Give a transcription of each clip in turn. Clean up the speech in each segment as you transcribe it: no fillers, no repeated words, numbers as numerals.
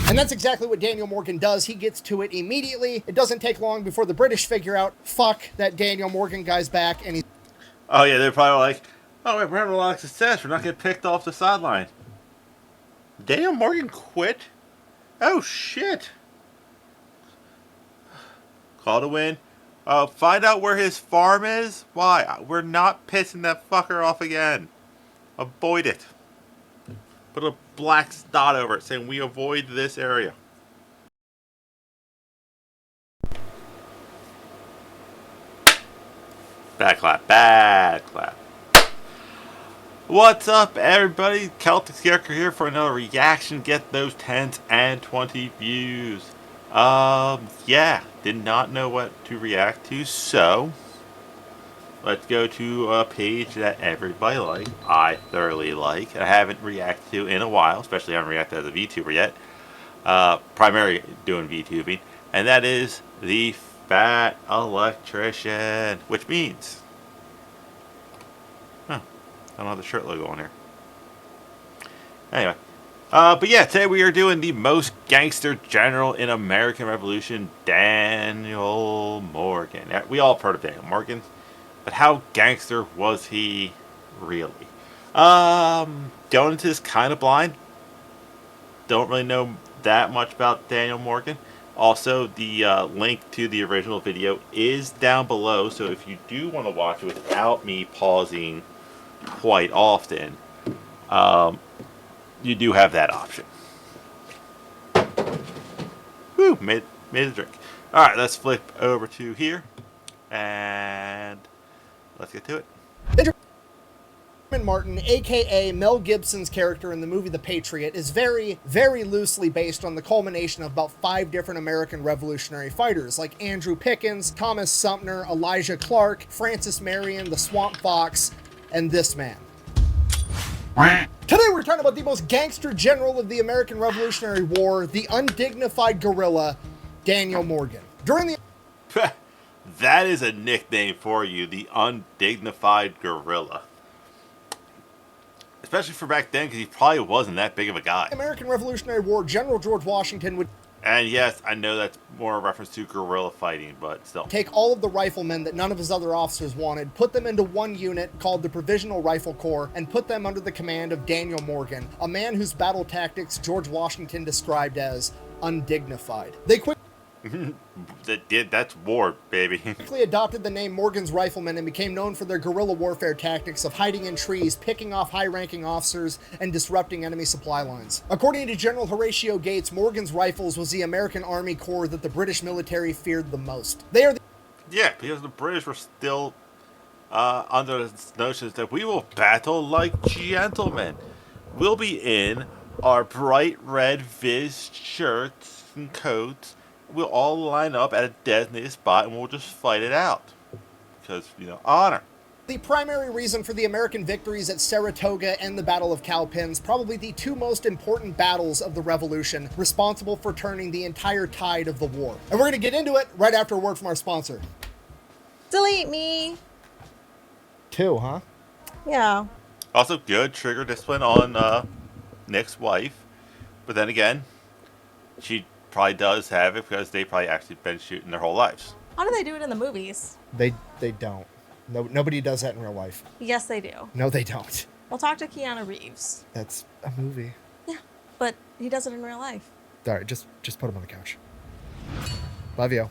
And that's exactly what Daniel Morgan does. He gets to it immediately. It doesn't take long before the British figure out, fuck, that Daniel Morgan guy's back, and he's... Oh yeah, they're probably like, oh wait, we're having a lot of success. We're not getting picked off the sideline. Daniel Morgan quit? Oh shit. Call to win. Find out where his farm is? Why? We're not pissing that fucker off again. Avoid it. Put a black dot over it saying we avoid this area. Bad clap. Bad clap. What's up, everybody? Celtic Scarecrow here for another reaction. Get those 10s and 20 views. Yeah, did not know what to react to, so let's go to a page that everybody likes. I thoroughly like. I haven't reacted to in a while, especially I haven't reacted as a VTuber yet. Primarily doing VTubing, and that is the Fat Electrician, which means, I don't have the shirt logo on here. Anyway, but yeah, today we are doing the most gangster general in American Revolution, Daniel Morgan. We all have heard of Daniel Morgan, but how gangster was he really? Going into this kind of blind. Don't really know that much about Daniel Morgan. Also, the link to the original video is down below, so if you do want to watch it without me pausing quite often, you do have that option. Whew, made a drink. Alright, let's flip over to here, and let's get to it. Martin, aka Mel Gibson's character in the movie The Patriot, is very, very loosely based on the culmination of about 5 different American Revolutionary fighters, like Andrew Pickens, Thomas Sumter, Elijah Clark, Francis Marion, the Swamp Fox, and this man. Today we're talking about the most gangster general of the American Revolutionary War, the undignified guerrilla, Daniel Morgan. During the... That is a nickname for you, the undignified guerrilla. Especially for back then, because he probably wasn't that big of a guy. American Revolutionary War, General George Washington would... And yes, I know that's more a reference to guerrilla fighting, but still. Take all of the riflemen that none of his other officers wanted, put them into one unit called the Provisional Rifle Corps, and put them under the command of Daniel Morgan, a man whose battle tactics George Washington described as undignified. They quickly... That's war, baby. Quickly adopted the name Morgan's Riflemen and became known for their guerrilla warfare tactics of hiding in trees, picking off high-ranking officers, and disrupting enemy supply lines. According to General Horatio Gates, Morgan's Rifles was the American Army Corps that the British military feared the most. They are the... Yeah, because the British were still under the notions that we will battle like gentlemen. We'll be in our bright red Viz shirts and coats. We'll all line up at a designated spot and we'll just fight it out. Because, honor. The primary reason for the American victories at Saratoga and the Battle of Cowpens, probably the 2 most important battles of the Revolution, responsible for turning the entire tide of the war. And we're going to get into it right after a word from our sponsor. Delete me. 2, huh? Yeah. Also, good trigger discipline on Nick's wife. But then again, she probably does have it because they probably actually been shooting their whole lives. How do they do it in the movies? They don't. No, nobody does that in real life. Yes, they do. No, they don't. We'll talk to Keanu Reeves. That's a movie. Yeah, but he does it in real life. All right, just put him on the couch. Love you.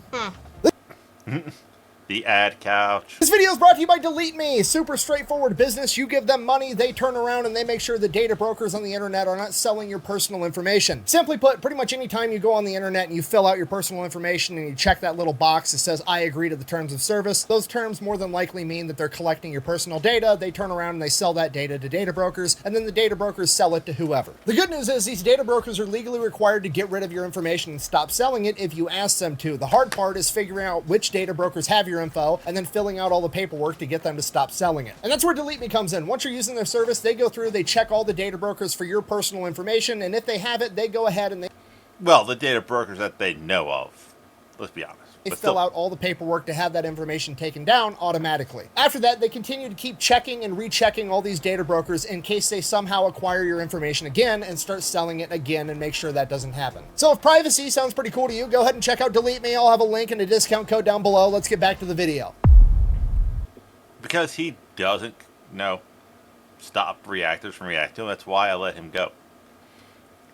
The ad couch. This video is brought to you by Delete Me. Super straightforward business. You give them money, they turn around and they make sure the data brokers on the internet are not selling your personal information. Simply put, pretty much any time you go on the internet and you fill out your personal information and you check that little box that says, I agree to the terms of service, those terms more than likely mean that they're collecting your personal data. They turn around and they sell that data to data brokers, and then the data brokers sell it to whoever. The good news is these data brokers are legally required to get rid of your information and stop selling it if you ask them to. The hard part is figuring out which data brokers have your info and then filling out all the paperwork to get them to stop selling it. And that's where Delete Me comes in. Once you're using their service, they go through, they check all the data brokers for your personal information, and if they have it, they go ahead and they... Well, the data brokers that they know of. Let's be honest. They But fill still, out all the paperwork to have that information taken down automatically. After that, they continue to keep checking and rechecking all these data brokers in case they somehow acquire your information again and start selling it again and make sure that doesn't happen. So if privacy sounds pretty cool to you, go ahead and check out Delete Me. I'll have a link and a discount code down below. Let's get back to the video. because he doesn't, stop reactors from reacting, that's why I let him go.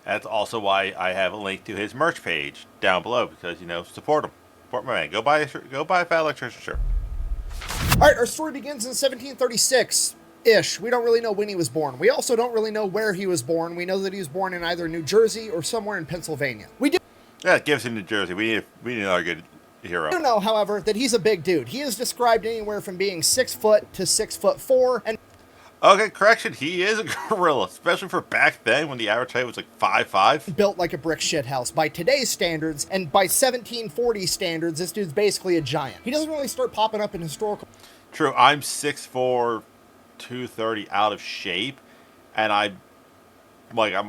That's also why I have a link to his merch page down below, because, support him. Support my man. Go buy a shirt. Go buy a Fat Electrician shirt. All right, our story begins in 1736-ish. We don't really know when he was born. We also don't really know where he was born. We know that he was born in either New Jersey or somewhere in Pennsylvania. We do Yeah, it gives him New Jersey. We need another good hero. know, however, that he's a big dude. He is described anywhere from being 6 foot to 6'4", and Okay, correction. He is a gorilla, especially for back then when the average height was like 5'5". built like a brick shithouse by today's standards, and by 1740 standards, this dude's basically a giant. He doesn't really start popping up in historical True, I'm 6'4", 230 out of shape, and a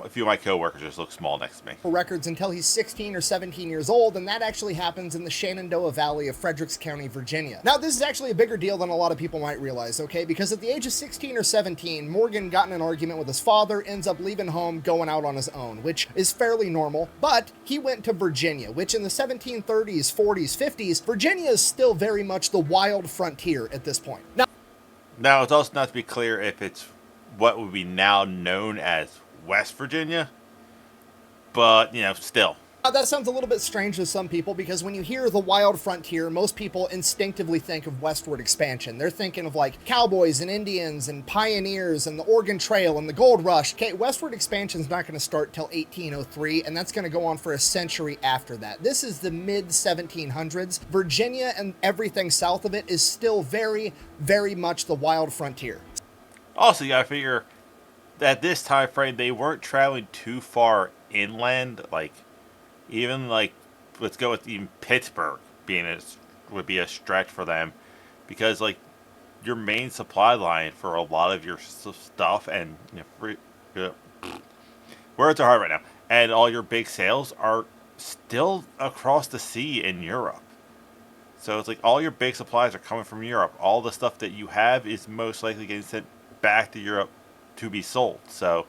few of my coworkers just look small next to me. records until he's 16 or 17 years old, and that actually happens in the Shenandoah Valley of Fredericks County, Virginia. Now, this is actually a bigger deal than a lot of people might realize, okay? Because at the age of 16 or 17, Morgan got in an argument with his father, ends up leaving home, going out on his own, which is fairly normal, but he went to Virginia, which in the 1730s, 40s, 50s, Virginia is still very much the wild frontier at this point. Now, it's also not to be clear if it's what would be now known as West Virginia, but, still. Now, that sounds a little bit strange to some people because when you hear the wild frontier, most people instinctively think of westward expansion. They're thinking of like cowboys and Indians and pioneers and the Oregon Trail and the Gold Rush. Okay, westward expansion is not going to start till 1803, and that's going to go on for a century after that. This is the mid 1700s. Virginia and everything south of it is still very, very much the wild frontier. Also, you gotta figure at this time frame they weren't traveling too far inland. Let's go with even Pittsburgh would be a stretch for them, because your main supply line for a lot of your stuff and words are hard right now, and all your big sales are still across the sea in Europe. So it's like all your big supplies are coming from Europe. All the stuff that you have is most likely getting sent back to Europe to be sold. So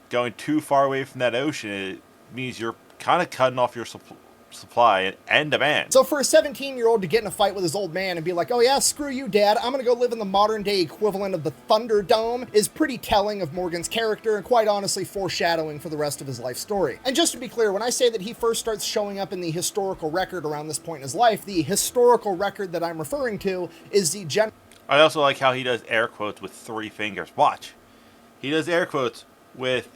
going too far away from that ocean, it means you're kind of cutting off your supply and demand. So for a 17-year-old to get in a fight with his old man and be like, oh yeah, screw you, Dad, I'm going to go live in the modern-day equivalent of the Thunderdome is pretty telling of Morgan's character and quite honestly foreshadowing for the rest of his life story. And just to be clear, when I say that he first starts showing up in the historical record around this point in his life, the historical record that I'm referring to is the general... I also like how he does air quotes with 3 fingers. Watch. He does air quotes with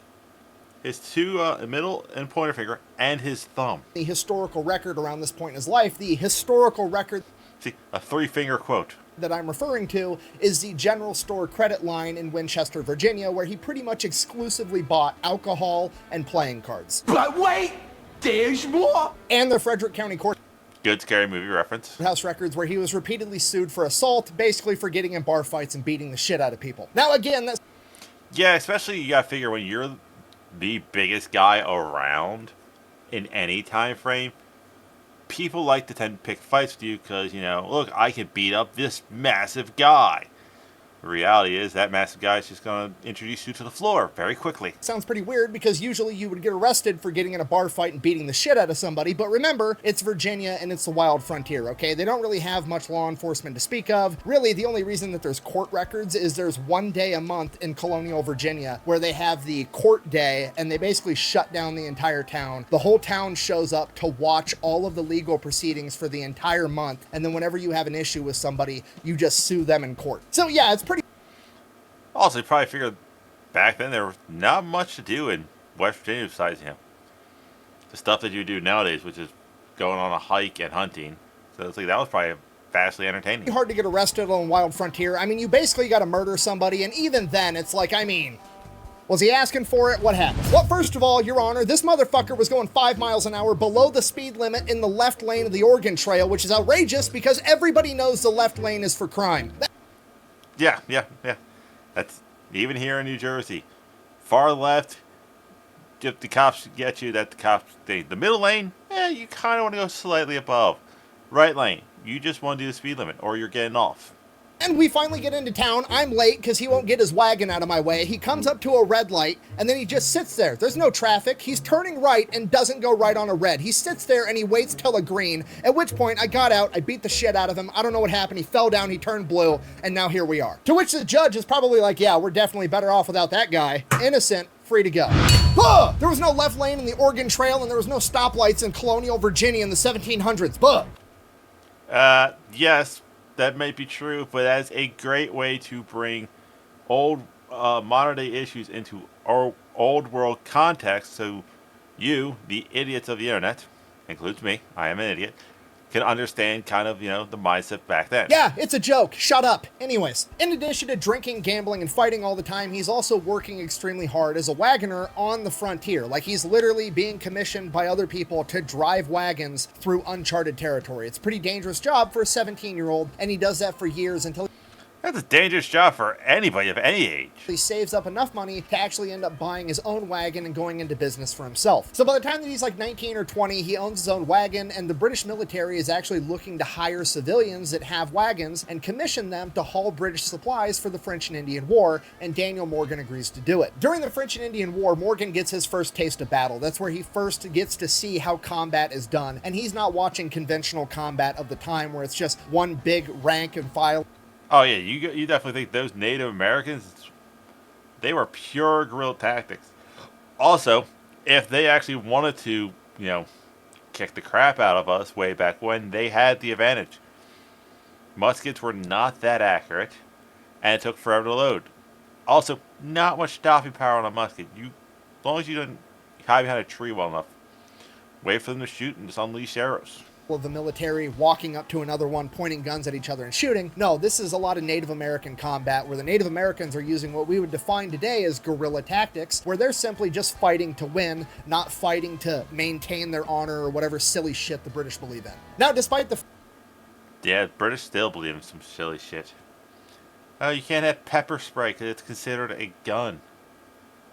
his two middle and pointer finger and his thumb. The historical record around this point in his life, the historical record... See, a 3-finger quote. ...that I'm referring to is the general store credit line in Winchester, Virginia, where he pretty much exclusively bought alcohol and playing cards. But wait, there's more! And the Frederick County Court... Good scary movie reference. House records where he was repeatedly sued for assault, basically for getting in bar fights and beating the shit out of people. Now again, that's... Yeah, especially you gotta figure when you're the biggest guy around in any time frame, people like to tend to pick fights with you because, look, I can beat up this massive guy. The reality is that massive guy is just going to introduce you to the floor very quickly. Sounds pretty weird because usually you would get arrested for getting in a bar fight and beating the shit out of somebody, but remember, it's Virginia and it's the wild frontier, okay? They don't really have much law enforcement to speak of. Really, the only reason that there's court records is there's one day a month in colonial Virginia where they have the court day and they basically shut down the entire town. The whole town shows up to watch all of the legal proceedings for the entire month, and then whenever you have an issue with somebody, you just sue them in court. So yeah, it's pretty... Also, you probably figured back then there was not much to do in West Virginia besides, the stuff that you do nowadays, which is going on a hike and hunting. So it's like that was probably vastly entertaining. hard to get arrested on Wild Frontier. I mean, you basically got to murder somebody, and even then, it's like, was he asking for it? What happened? Well, first of all, Your Honor, this motherfucker was going 5 miles an hour below the speed limit in the left lane of the Oregon Trail, which is outrageous because everybody knows the left lane is for crime. Yeah. That's even here in New Jersey. Far left, if the cops get you, that the cops thing. The middle lane, you kind of want to go slightly above. right lane. You just want to do the speed limit, or you're getting off. And we finally get into town. I'm late because he won't get his wagon out of my way. He comes up to a red light, and then he just sits there. There's no traffic. He's turning right and doesn't go right on a red. He sits there and he waits till a green, at which point I got out, I beat the shit out of him. I don't know what happened. He fell down, he turned blue, and now here we are. To which the judge is probably like, yeah, we're definitely better off without that guy. Innocent, free to go. Buh! There was no left lane in the Oregon Trail, and there was no stoplights in colonial Virginia in the 1700s. Buh! Yes, that may be true, but that's a great way to bring old, modern day issues into our old world context, so you, the idiots of the internet, includes me, I am an idiot, can understand kind of, the mindset back then. Yeah, it's a joke. Shut up. Anyways, in addition to drinking, gambling, and fighting all the time, he's also working extremely hard as a wagoner on the frontier. Like, he's literally being commissioned by other people to drive wagons through uncharted territory. It's a pretty dangerous job for a 17-year-old, and he does that for years until That's a dangerous job for anybody of any age. he saves up enough money to actually end up buying his own wagon and going into business for himself. So by the time that he's like 19 or 20, he owns his own wagon, and the British military is actually looking to hire civilians that have wagons and commission them to haul British supplies for the French and Indian War, and Daniel Morgan agrees to do it. During the French and Indian War, Morgan gets his first taste of battle. That's where he first gets to see how combat is done, and he's not watching conventional combat of the time where it's just one big rank and file. Oh yeah, you definitely think those Native Americans, they were pure guerrilla tactics. Also, if they actually wanted to, kick the crap out of us way back when, they had the advantage. Muskets were not that accurate, and it took forever to load. Also, not much stopping power on a musket. As long as you don't hide behind a tree well enough, wait for them to shoot and just unleash arrows. Of the military walking up to another one, pointing guns at each other and shooting. No, this is a lot of Native American combat where the Native Americans are using what we would define today as guerrilla tactics, where they're simply just fighting to win, not fighting to maintain their honor or whatever silly shit the British believe in. Now, despite the Yeah, British still believe in some silly shit. Oh, you can't have pepper spray because it's considered a gun.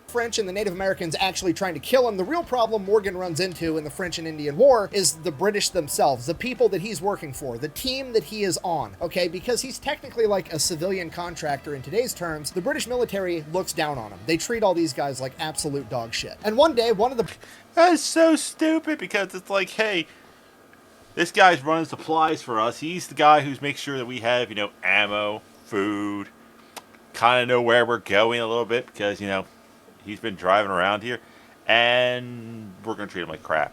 French and the Native Americans actually trying to kill him, the real problem Morgan runs into in the French and Indian War is the British themselves, the people that he's working for, the team that he is on, okay? Because he's technically like a civilian contractor in today's terms, the British military looks down on him. They treat all these guys like absolute dog shit. And one day, one of the... That's so stupid because it's like, hey, this guy's running supplies for us. He's the guy who's makes sure that we have, ammo, food, kind of know where we're going a little bit because, he's been driving around here, and we're going to treat him like crap.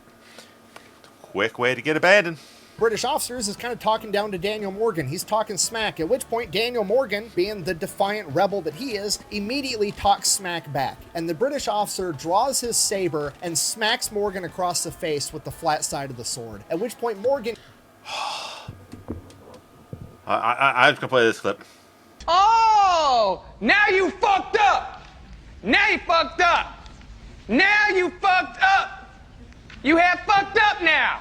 Quick way to get abandoned. British officers is kind of talking down to Daniel Morgan. He's talking smack, at which point Daniel Morgan, being the defiant rebel that he is, immediately talks smack back. And the British officer draws his saber and smacks Morgan across the face with the flat side of the sword. At which point Morgan... I'm just going to play this clip. Oh, now you fucked up. Now you fucked up. Now you fucked up. You have fucked up now.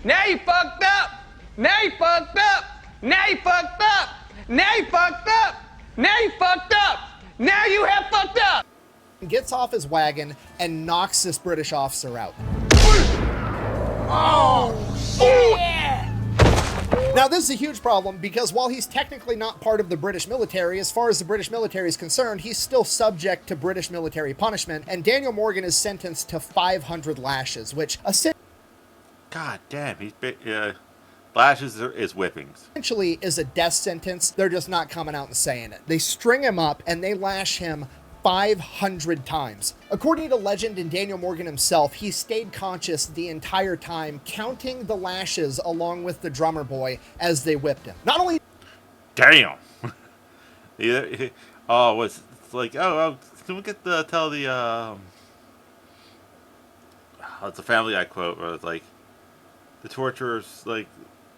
Now you fucked up. Now you fucked up. Now you fucked up. Now you fucked up. Now you fucked up. Now you have fucked up. Gets off his wagon and knocks this British officer out. Oh, shit. Now, this is a huge problem because while he's technically not part of the British military, as far as the British military is concerned, he's still subject to British military punishment, and Daniel Morgan is sentenced to 500 lashes, which God damn, lashes is whippings. essentially is a death sentence. They're just not coming out and saying it. They string him up and they lash him 500 times. According to legend and Daniel Morgan himself, he stayed conscious the entire time, counting the lashes along with the drummer boy as they whipped him. Not only... Damn! It's like, can we get tell the, it's a Family Guy quote where it's like, the torturers, like,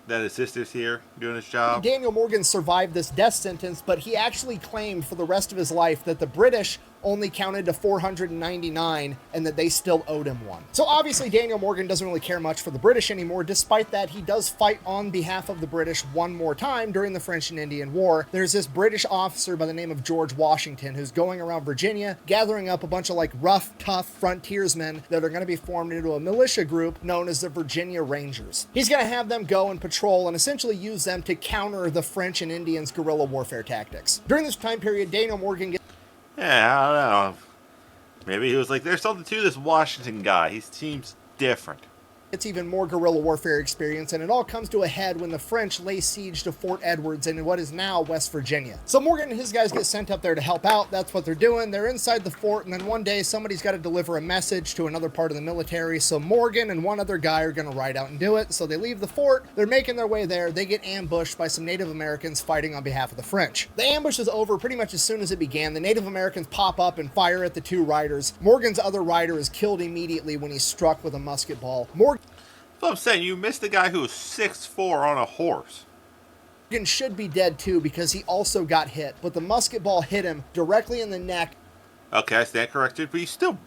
that his sister's here doing his job. Daniel Morgan survived this death sentence, but he actually claimed for the rest of his life that the British only counted to 499 and that they still owed him one. So obviously Daniel Morgan doesn't really care much for the British anymore. Despite that, he does fight on behalf of the British one more time during the French and Indian War. There's this British officer by the name of George Washington who's going around Virginia gathering up a bunch of like rough, tough frontiersmen that are going to be formed into a militia group known as the Virginia Rangers. He's going to have them go and patrol and essentially use them to counter the French and Indians' guerrilla warfare tactics. During this time period, Daniel Morgan gets... Yeah, I don't know. Maybe he was like, there's something to this Washington guy. He seems different. It's even more guerrilla warfare experience, and it all comes to a head when the French lay siege to Fort Edwards in what is now West Virginia. So Morgan and his guys get sent up there to help out. That's what they're doing. They're inside the fort, and then one day somebody's got to deliver a message to another part of the military, so Morgan and one other guy are going to ride out and do it. So they leave the fort. They're making their way there. They get ambushed by some Native Americans fighting on behalf of the French. The ambush is over pretty much as soon as it began. The Native Americans pop up and fire at the two riders. Morgan's other rider is killed immediately when he's struck with a musket ball. So I'm saying, you missed the guy who was 6'4" on a horse. Morgan should be dead too because he also got hit, but the musket ball hit him directly in the neck. Okay, I stand corrected, but you still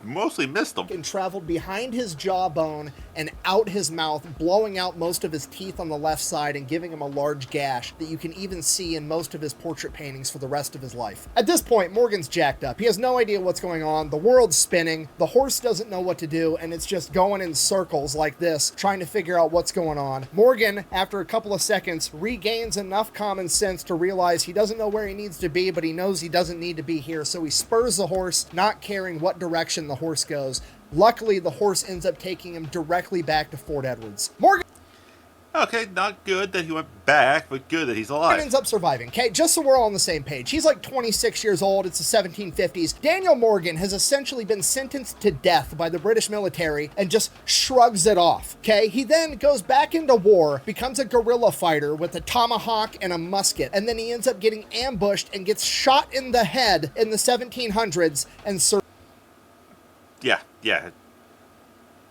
mostly missed him. And traveled behind his jawbone and out his mouth, blowing out most of his teeth on the left side and giving him a large gash that you can even see in most of his portrait paintings for the rest of his life. At this point, Morgan's jacked up. He has no idea what's going on. The world's spinning. The horse doesn't know what to do, and it's just going in circles like this, trying to figure out what's going on. Morgan, after a couple of seconds, regains enough common sense to realize he doesn't know where he needs to be, but he knows he doesn't need to be here, so he spurs the horse, not caring what direction the horse goes. Luckily, the horse ends up taking him directly back to Fort Edwards. Morgan Okay, not good that he went back, but good that he's alive. ends up surviving, okay? Just so we're all on the same page. He's like 26 years old. It's the 1750s. Daniel Morgan has essentially been sentenced to death by the British military and just shrugs it off, okay? He then goes back into war, becomes a guerrilla fighter with a tomahawk and a musket, and then he ends up getting ambushed and gets shot in the head in the 1700s and Yeah.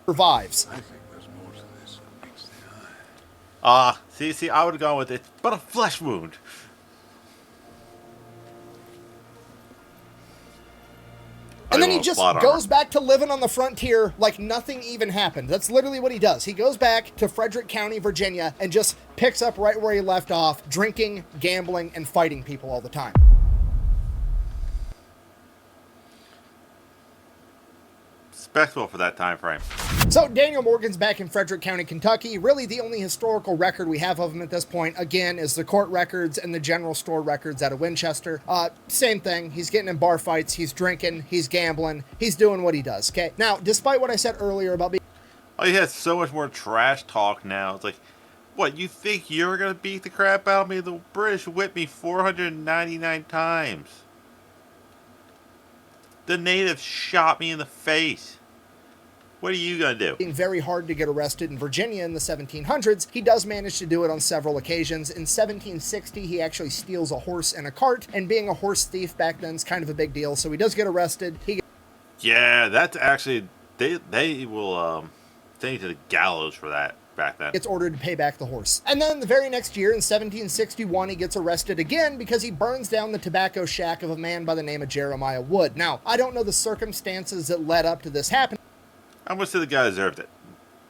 survives. See, I would have gone with it, but a flesh wound. And then he just goes back to living on the frontier like nothing even happened. That's literally what he does. He goes back to Frederick County, Virginia, and just picks up right where he left off, drinking, gambling, and fighting people all the time. Respectable for that time frame. So Daniel Morgan's back in Frederick County, Kentucky. Really the only historical record we have of him at this point, again, is the court records and the general store records out of Winchester. Same thing. He's getting in bar fights. He's drinking. He's gambling. He's doing what he does, okay? Now, despite what I said earlier about being... Oh, he has so much more trash talk now. It's like, what, you think you're going to beat the crap out of me? The British whipped me 499 times. The natives shot me in the face. What are you going to do? Being very hard to get arrested in Virginia in the 1700s, he does manage to do it on several occasions. In 1760, he actually steals a horse and a cart, and being a horse thief back then is kind of a big deal, so he does get arrested. Yeah, that's actually, they will send you to the gallows for that back then. Gets ordered to pay back the horse. And then the very next year, in 1761, he gets arrested again because he burns down the tobacco shack of a man by the name of Jeremiah Wood. Now, I don't know the circumstances that led up to this happening. I'm going to say the guy deserved it.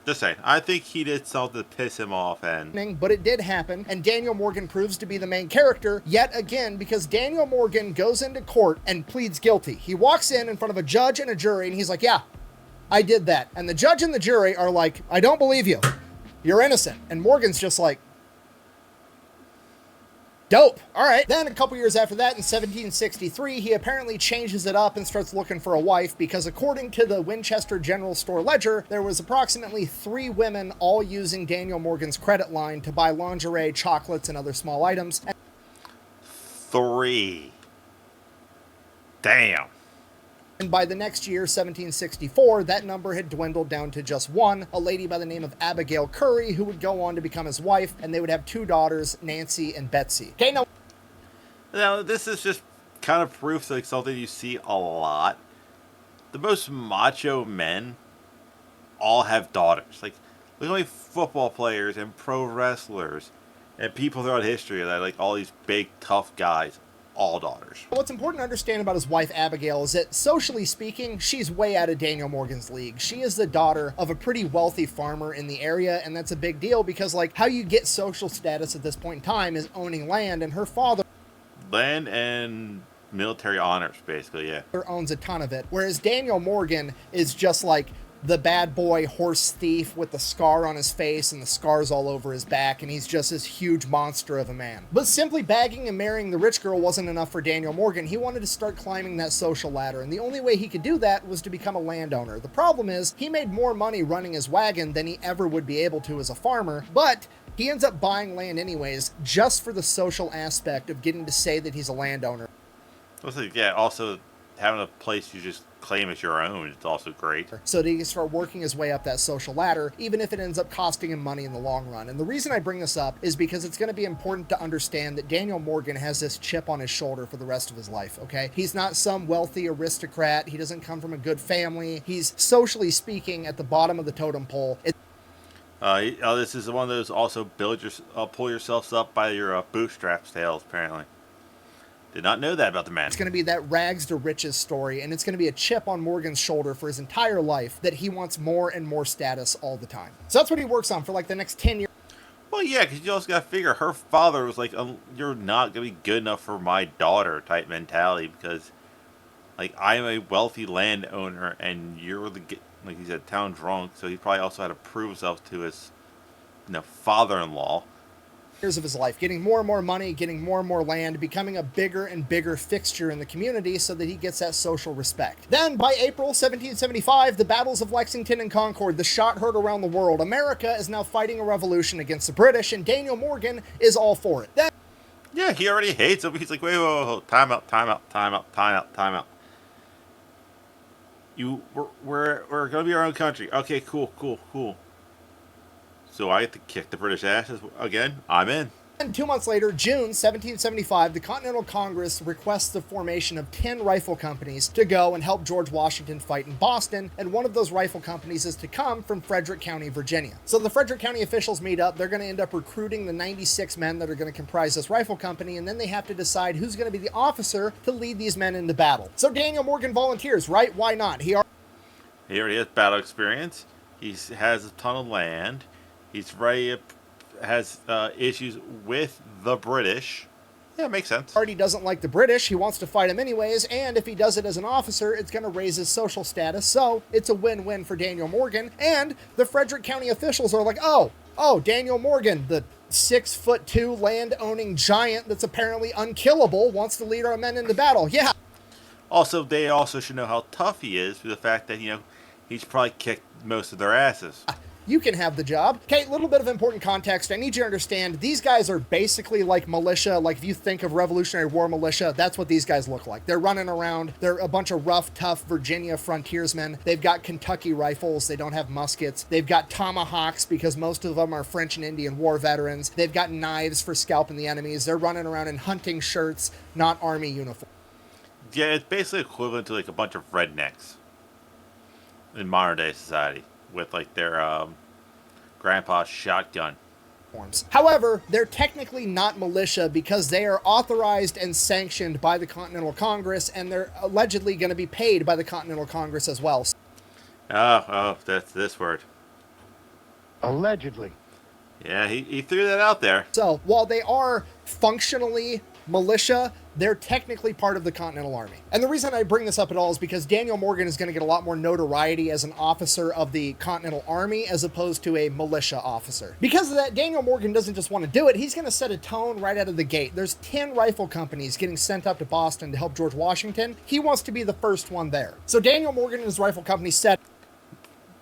Just saying. I think he did something to piss him off, But it did happen, and Daniel Morgan proves to be the main character yet again because Daniel Morgan goes into court and pleads guilty. He walks in front of a judge and a jury, and he's like, yeah, I did that. And the judge and the jury are like, I don't believe you. You're innocent. And Morgan's just like, dope. All right. Then a couple years after that, in 1763, he apparently changes it up and starts looking for a wife because according to the Winchester General Store Ledger, there was approximately 3 women all using Daniel Morgan's credit line to buy lingerie, chocolates, and other small items. 3. Damn. And by the next year, 1764, that number had dwindled down to just 1, a lady by the name of Abigail Curry, who would go on to become his wife, and they would have 2 daughters, Nancy and Betsy. Okay, Now, this is just kind of proof that something you see a lot. The most macho men all have daughters. Like, look at how many football players and pro wrestlers and people throughout history that, like, all these big, tough guys all daughters. What's important to understand about his wife Abigail is that, socially speaking, she's way out of Daniel Morgan's league. She is the daughter of a pretty wealthy farmer in the area, and that's a big deal because, like, how you get social status at this point in time is owning land, and her father... Land and military honors, basically, yeah. ...owns a ton of it, whereas Daniel Morgan is just like the bad boy horse thief with the scar on his face and the scars all over his back, and he's just this huge monster of a man. But simply bagging and marrying the rich girl wasn't enough for Daniel Morgan. He wanted to start climbing that social ladder, and the only way he could do that was to become a landowner. The problem is, he made more money running his wagon than he ever would be able to as a farmer, but he ends up buying land anyways, just for the social aspect of getting to say that he's a landowner. Yeah, also having a place you just claim as your own, it's also great. So that he can start working his way up that social ladder, even if it ends up costing him money in the long run. And the reason I bring this up is because it's going to be important to understand that Daniel Morgan has this chip on his shoulder for the rest of his life, okay? He's not some wealthy aristocrat. He doesn't come from a good family. He's, socially speaking, at the bottom of the totem pole. This is one of those also pull yourselves up by your bootstraps tales, apparently. Did not know that about the man. It's going to be that rags to riches story, and it's going to be a chip on Morgan's shoulder for his entire life that he wants more and more status all the time. So that's what he works on for like the next 10 years. Well, yeah, because you also got to figure her father was like, you're not going to be good enough for my daughter type mentality because, like, I'm a wealthy landowner and you're the, like he said, town drunk, so he probably also had to prove himself to his, father-in-law. Years of his life, getting more and more money, getting more and more land, becoming a bigger and bigger fixture in the community so that he gets that social respect. Then, by April 1775, the battles of Lexington and Concord, the shot heard around the world. America is now fighting a revolution against the British, and Daniel Morgan is all for it. Then, yeah, he already hates him. He's like, wait, time out. We're going to be our own country. Okay, cool. So I get to kick the British asses again? I'm in. And 2 months later, June 1775, the Continental Congress requests the formation of 10 rifle companies to go and help George Washington fight in Boston, and one of those rifle companies is to come from Frederick County, Virginia. So the Frederick County officials meet up, they're going to end up recruiting the 96 men that are going to comprise this rifle company, and then they have to decide who's going to be the officer to lead these men into battle. So Daniel Morgan volunteers, right? Why not? He already has battle experience, he has a ton of land, he's has issues with the British. Yeah, it makes sense. Already doesn't like the British. He wants to fight them anyways, and if he does it as an officer, it's going to raise his social status, so it's a win-win for Daniel Morgan. And the Frederick County officials are like, oh, Daniel Morgan, the 6'2" land-owning giant that's apparently unkillable, wants to lead our men into battle. Yeah. Also, they also should know how tough he is for the fact that, he's probably kicked most of their asses. You can have the job. Okay, a little bit of important context. I need you to understand, these guys are basically like militia. Like, if you think of Revolutionary War militia, that's what these guys look like. They're running around. They're a bunch of rough, tough Virginia frontiersmen. They've got Kentucky rifles. They don't have muskets. They've got tomahawks because most of them are French and Indian War veterans. They've got knives for scalping the enemies. They're running around in hunting shirts, not army uniforms. Yeah, it's basically equivalent to like a bunch of rednecks in modern day society with like their grandpa's shotgun. However, they're technically not militia because they are authorized and sanctioned by the Continental Congress, and they're allegedly going to be paid by the Continental Congress as well. Oh, that's this word. Allegedly. Yeah, he threw that out there. So, while they are functionally militia, they're technically part of the Continental Army. And the reason I bring this up at all is because Daniel Morgan is going to get a lot more notoriety as an officer of the Continental Army as opposed to a militia officer. Because of that, Daniel Morgan doesn't just want to do it, he's going to set a tone right out of the gate. There's 10 rifle companies getting sent up to Boston to help George Washington. He wants to be the first one there. So Daniel Morgan and his rifle company set...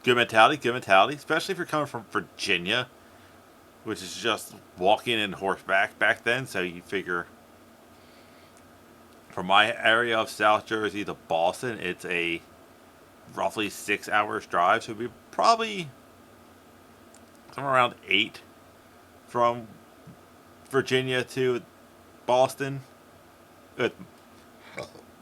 Good mentality, especially if you're coming from Virginia, which is just walking in horseback back then, so you figure... From my area of South Jersey to Boston, it's a roughly 6 hours drive, so it'd be probably somewhere around 8 from Virginia to Boston. With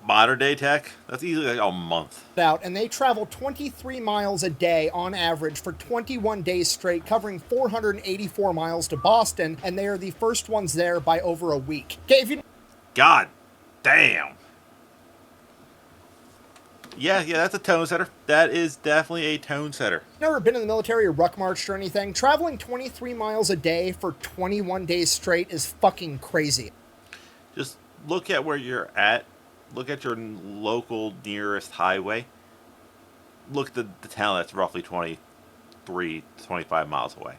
modern day tech, that's easily like a month. And they travel 23 miles a day on average for 21 days straight, covering 484 miles to Boston, and they are the first ones there by over a week. Okay, if you... God Damn. Yeah, that's a tone setter. That is definitely a tone setter. Never been in the military or ruck marched or anything. Traveling 23 miles a day for 21 days straight is fucking crazy. Just look at where you're at. Look at your local nearest highway. Look at the town that's roughly 23, 25 miles away.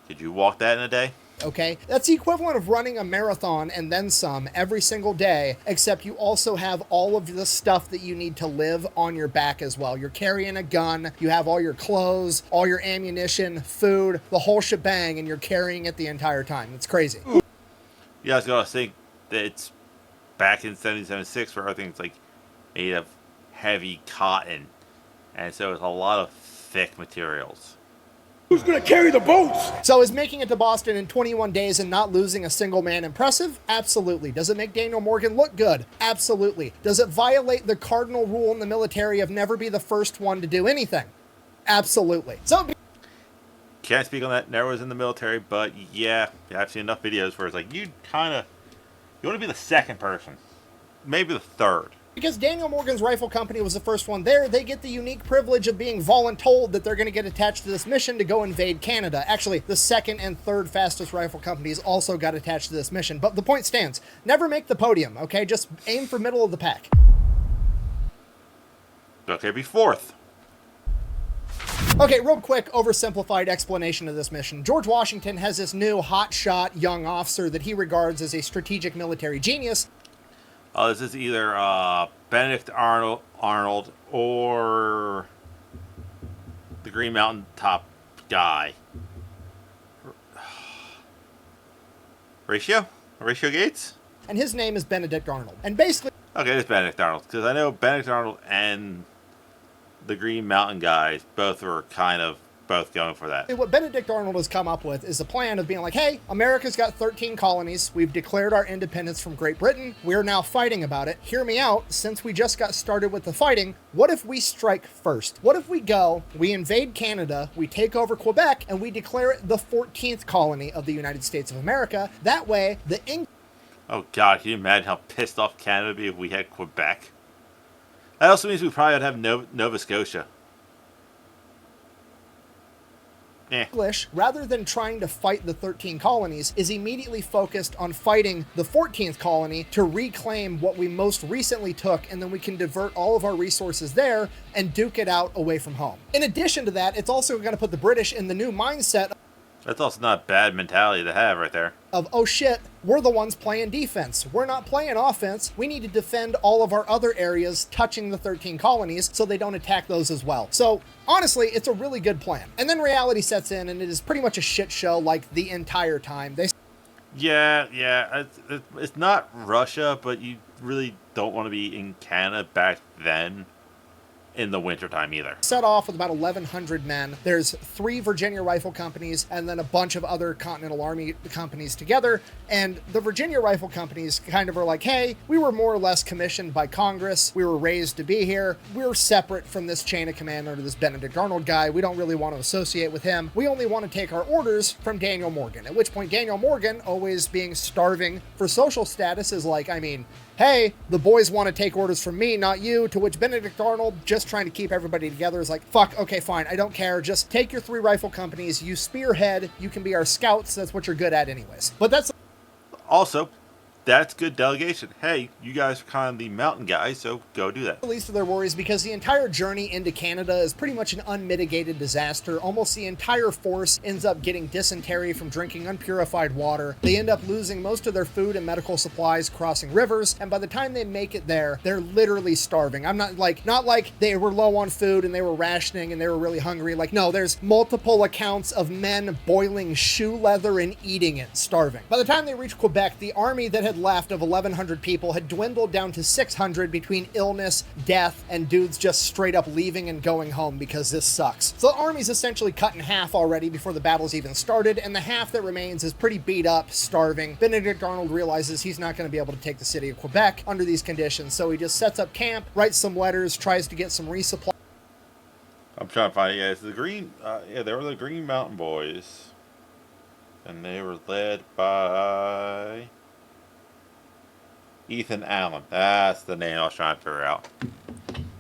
Could you walk that in a day? Okay? That's the equivalent of running a marathon and then some every single day, except you also have all of the stuff that you need to live on your back as well. You're carrying a gun, you have all your clothes, all your ammunition, food, the whole shebang, and you're carrying it the entire time. It's crazy. Yeah, I was going to think that it's back in 1776 where everything's like made of heavy cotton. And so it's a lot of thick materials. Who's gonna carry the boats? So is making it to Boston in 21 days and not losing a single man impressive? Absolutely. Does it make Daniel Morgan look good? Absolutely. Does it violate the cardinal rule in the military of never be the first one to do anything? Absolutely. So Can't speak on that. Never was in the military, but yeah, I've seen enough videos where it's like you want to be the second person, maybe the third. because Daniel Morgan's rifle company was the first one there, they get the unique privilege of being voluntold that they're going to get attached to this mission to go invade Canada. Actually, the second and third fastest rifle companies also got attached to this mission. But the point stands. Never make the podium, okay? Just aim for middle of the pack. Okay, be fourth. Okay, real quick, oversimplified explanation of this mission. George Washington has this new hotshot young officer that he regards as a strategic military genius. This is either Benedict Arnold or the Green Mountain Top guy. Horatio Gates? And his name is Benedict Arnold. And basically... Okay, it's Benedict Arnold, because I know Benedict Arnold and the Green Mountain guys both were kind of both going for that. what Benedict Arnold has come up with is a plan of being like, hey, America's got 13 colonies. We've declared our independence from Great Britain. We're now fighting about it. Hear me out. Since we just got started with the fighting, what if we strike first? What if we go, we invade Canada, we take over Quebec, and we declare it the 14th colony of the United States of America? That way, the Oh God, can you imagine how pissed off Canada would be if we had Quebec? That also means we probably would have Nova Scotia. English, rather than trying to fight the 13 colonies, is immediately focused on fighting the 14th colony to reclaim what we most recently took, and then we can divert all of our resources there and duke it out away from home. In addition to that, it's also going to put the British in the new mindset That's also not a bad mentality to have right there. of, oh shit, we're the ones playing defense. We're not playing offense. We need to defend all of our other areas touching the 13 colonies so they don't attack those as well. So honestly, it's a really good plan. And then reality sets in and it is pretty much a shit show like the entire time. Yeah. It's not Russia, but you really don't want to be in Canada back then in the wintertime either. Set off with about 1,100 men. There's 3 Virginia rifle companies and then a bunch of other Continental Army companies together. And the Virginia rifle companies kind of are like, hey, we were more or less commissioned by Congress. We were raised to be here. We're separate from this chain of command under this Benedict Arnold guy. We don't really want to associate with him. We only want to take our orders from Daniel Morgan. At which point Daniel Morgan, always being starving for social status, is like, I mean, hey, the boys want to take orders from me, not you. To which Benedict Arnold, just trying to keep everybody together, is like, fuck, okay, fine, I don't care. Just take your 3 rifle companies, you spearhead, you can be our scouts, that's what you're good at anyways. But that's... Also, that's good delegation. Hey, you guys are kind of the mountain guys, so go do that. The least of their worries, because the entire journey into Canada is pretty much an unmitigated disaster. Almost the entire force ends up getting dysentery from drinking unpurified water. They end up losing most of their food and medical supplies crossing rivers, and by the time they make it there, they're literally starving. I'm not like they were low on food and they were rationing and they were really hungry. Like, no, there's multiple accounts of men boiling shoe leather and eating it, starving. By the time they reach Quebec, the army that had left of 1,100 people had dwindled down to 600 between illness, death, and dudes just straight up leaving and going home because this sucks. So the army's essentially cut in half already before the battle's even started, and the half that remains is pretty beat up, starving. Benedict Arnold realizes he's not going to be able to take the city of Quebec under these conditions, so he just sets up camp, writes some letters, tries to get some resupply. I'm trying to find it. Yeah, it's the Green. They were the Green Mountain Boys, and they were led by Ethan Allen. That's the name I was trying to figure out.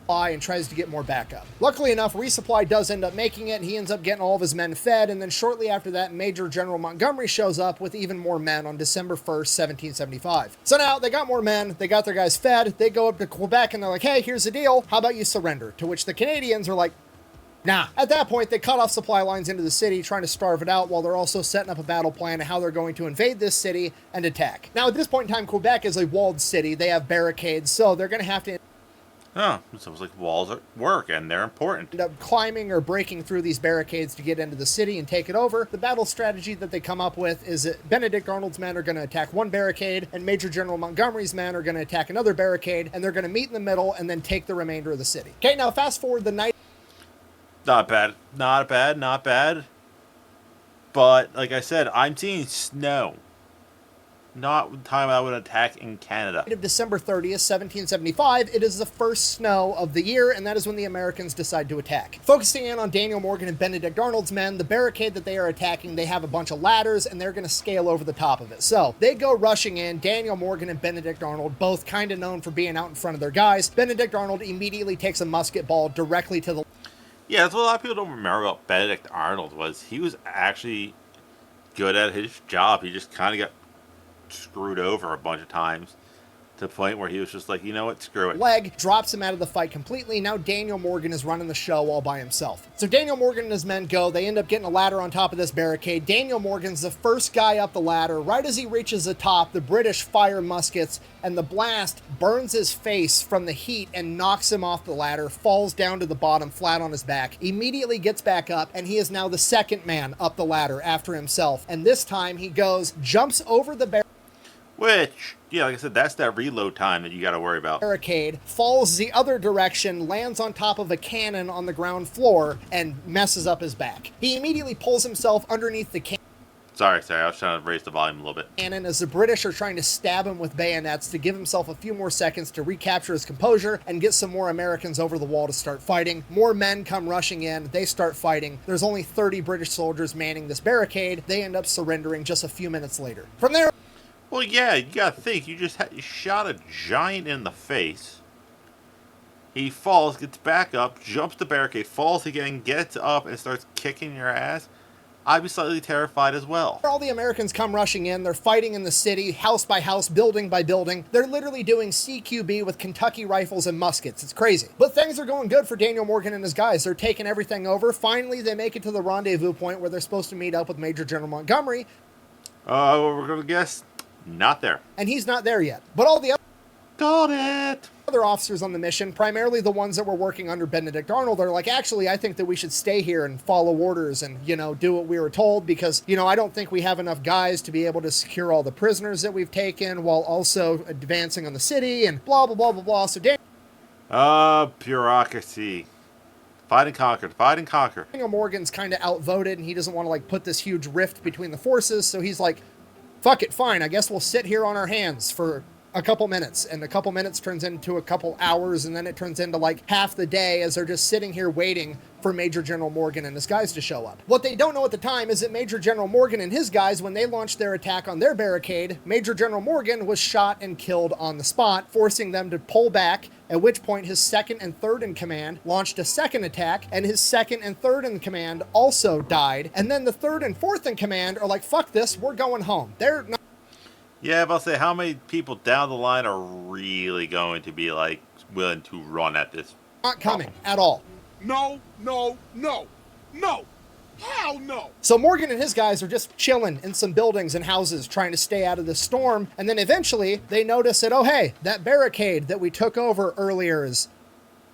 And tries to get more backup. Luckily enough, resupply does end up making it. He ends up getting all of his men fed, and then shortly after that, Major General Montgomery shows up with even more men on December 1st, 1775. So now they got more men, they got their guys fed, they go up to Quebec and they're like, hey, here's the deal, how about you surrender? To which the Canadians are like, nah. At that point, they cut off supply lines into the city, trying to starve it out, while they're also setting up a battle plan of how they're going to invade this city and attack. Now, at this point in time, Quebec is a walled city. They have barricades, so they're going to have to Oh, it sounds like walls at work, and they're important. end up climbing or breaking through these barricades to get into the city and take it over. The battle strategy that they come up with is that Benedict Arnold's men are going to attack one barricade, and Major General Montgomery's men are going to attack another barricade, and they're going to meet in the middle and then take the remainder of the city. Okay, now fast forward the night. Not bad. Not bad. Not bad. But, like I said, I'm seeing snow. Not the time I would attack in Canada. Of December 30th, 1775, it is the first snow of the year, and that is when the Americans decide to attack. Focusing in on Daniel Morgan and Benedict Arnold's men, the barricade that they are attacking, they have a bunch of ladders, and they're going to scale over the top of it. So, they go rushing in. Daniel Morgan and Benedict Arnold, both kind of known for being out in front of their guys. Benedict Arnold immediately takes a musket ball directly to the... Yeah, that's what a lot of people don't remember about Benedict Arnold, was he was actually good at his job. He just kind of got screwed over a bunch of times to the point where he was just like, you know what, screw it. Leg drops him out of the fight completely. Now Daniel Morgan is running the show all by himself. So Daniel Morgan and his men go. They end up getting a ladder on top of this barricade. Daniel Morgan's the first guy up the ladder. Right as he reaches the top, the British fire muskets, and the blast burns his face from the heat and knocks him off the ladder, falls down to the bottom flat on his back, immediately gets back up, and he is now the second man up the ladder after himself. And this time he goes, jumps over the Which, yeah, like I said, that's that reload time that you got to worry about. barricade, falls the other direction, lands on top of a cannon on the ground floor, and messes up his back. He immediately pulls himself underneath the Sorry, I was trying to raise the volume a little bit. cannon as the British are trying to stab him with bayonets to give himself a few more seconds to recapture his composure and get some more Americans over the wall to start fighting. More men come rushing in. They start fighting. There's only 30 British soldiers manning this barricade. They end up surrendering just a few minutes later. From there... Well, yeah, you got to think, you shot a giant in the face. He falls, gets back up, jumps the barricade, falls again, gets up, and starts kicking your ass. I'd be slightly terrified as well. All the Americans come rushing in. They're fighting in the city, house by house, building by building. They're literally doing CQB with Kentucky rifles and muskets. It's crazy. But things are going good for Daniel Morgan and his guys. They're taking everything over. Finally, they make it to the rendezvous point where they're supposed to meet up with Major General Montgomery. We're going to guess, not there. And he's not there yet. But all the Got it! other officers on the mission, primarily the ones that were working under Benedict Arnold, are like, actually, I think that we should stay here and follow orders and, do what we were told because, I don't think we have enough guys to be able to secure all the prisoners that we've taken while also advancing on the city and blah, blah, blah, blah, blah. So Bureaucracy. Fight and conquer. Fight and conquer. Daniel Morgan's kind of outvoted and he doesn't want to, put this huge rift between the forces. So he's like, fuck it, fine. I guess we'll sit here on our hands for a couple minutes, and a couple minutes turns into a couple hours, and then it turns into half the day as they're just sitting here waiting for Major General Morgan and his guys to show up. What they don't know at the time is that Major General Morgan and his guys, when they launched their attack on their barricade, Major General Morgan was shot and killed on the spot, forcing them to pull back, at which point his second and third in command launched a second attack, and his second and third in command also died, and then the third and fourth in command are like, fuck this, we're going home. They're not... Yeah, but I'll say, how many people down the line are really going to be, willing to run at this? not coming at all. No, no, no, no. Hell no. So Morgan and his guys are just chilling in some buildings and houses trying to stay out of the storm. And then eventually they notice that, oh, hey, that barricade that we took over earlier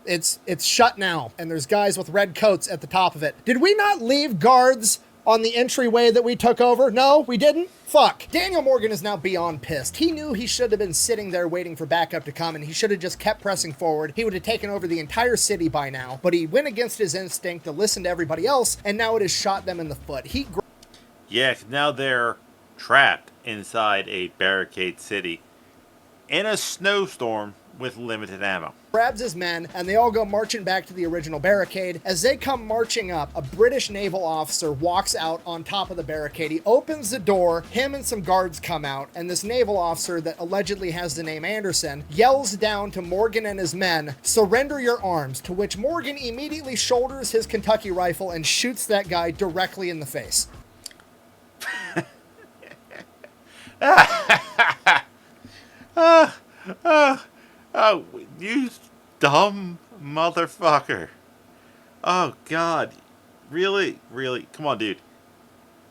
it's shut now. And there's guys with red coats at the top of it. Did we not leave guards on the entryway that we took over? No, we didn't? Fuck. Daniel Morgan is now beyond pissed. He knew he should have been sitting there waiting for backup to come, and he should have just kept pressing forward. He would have taken over the entire city by now, but he went against his instinct to listen to everybody else, and now it has shot them in the foot. Yeah, 'cause now they're trapped inside a barricade city in a snowstorm with limited ammo. Grabs his men, and they all go marching back to the original barricade. As they come marching up, a British naval officer walks out on top of the barricade. He opens the door, him and some guards come out, and this naval officer that allegedly has the name Anderson yells down to Morgan and his men, "Surrender your arms," to which Morgan immediately shoulders his Kentucky rifle and shoots that guy directly in the face. Oh, you dumb motherfucker. Oh, God. Really? Really? Come on, dude.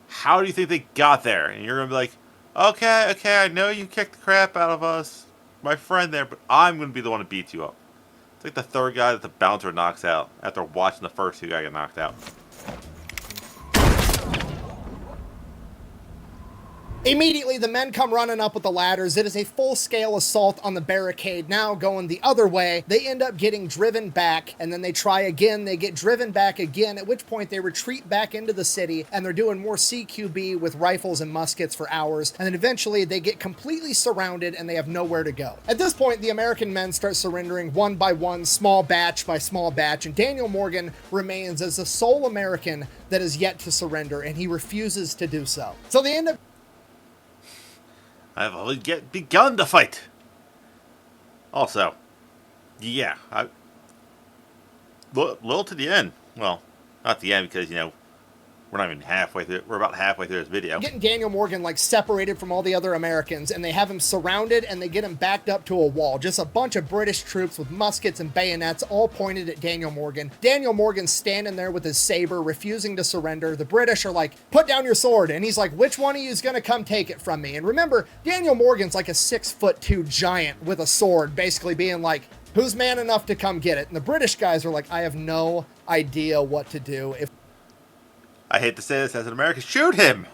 How do you think they got there? And you're going to be like, okay, I know you kicked the crap out of us, my friend there, but I'm going to be the one to beat you up. It's like the third guy that the bouncer knocks out after watching the first two guys get knocked out. Immediately, the men come running up with the ladders. It is a full-scale assault on the barricade, now going the other way. They end up getting driven back, and then they try again. They get driven back again, at which point they retreat back into the city, and they're doing more CQB with rifles and muskets for hours, and then eventually they get completely surrounded, and they have nowhere to go. At this point, the American men start surrendering one by one, small batch by small batch, and Daniel Morgan remains as the sole American that is yet to surrender, and he refuses to do so. So they end up I've only begun to fight. Also, yeah, little to the end. Well, not the end because, we're not even halfway through. We're about halfway through this video. getting Daniel Morgan separated from all the other Americans, and they have him surrounded, and they get him backed up to a wall. Just a bunch of British troops with muskets and bayonets all pointed at Daniel Morgan. Daniel Morgan's standing there with his saber, refusing to surrender. The British are like, "Put down your sword," and he's like, "Which one of you is gonna come take it from me?" And remember, Daniel Morgan's like a 6'2" giant with a sword, basically being like, "Who's man enough to come get it?" And the British guys are like, "I have no idea what to do. If I hate to say this as an American, shoot him!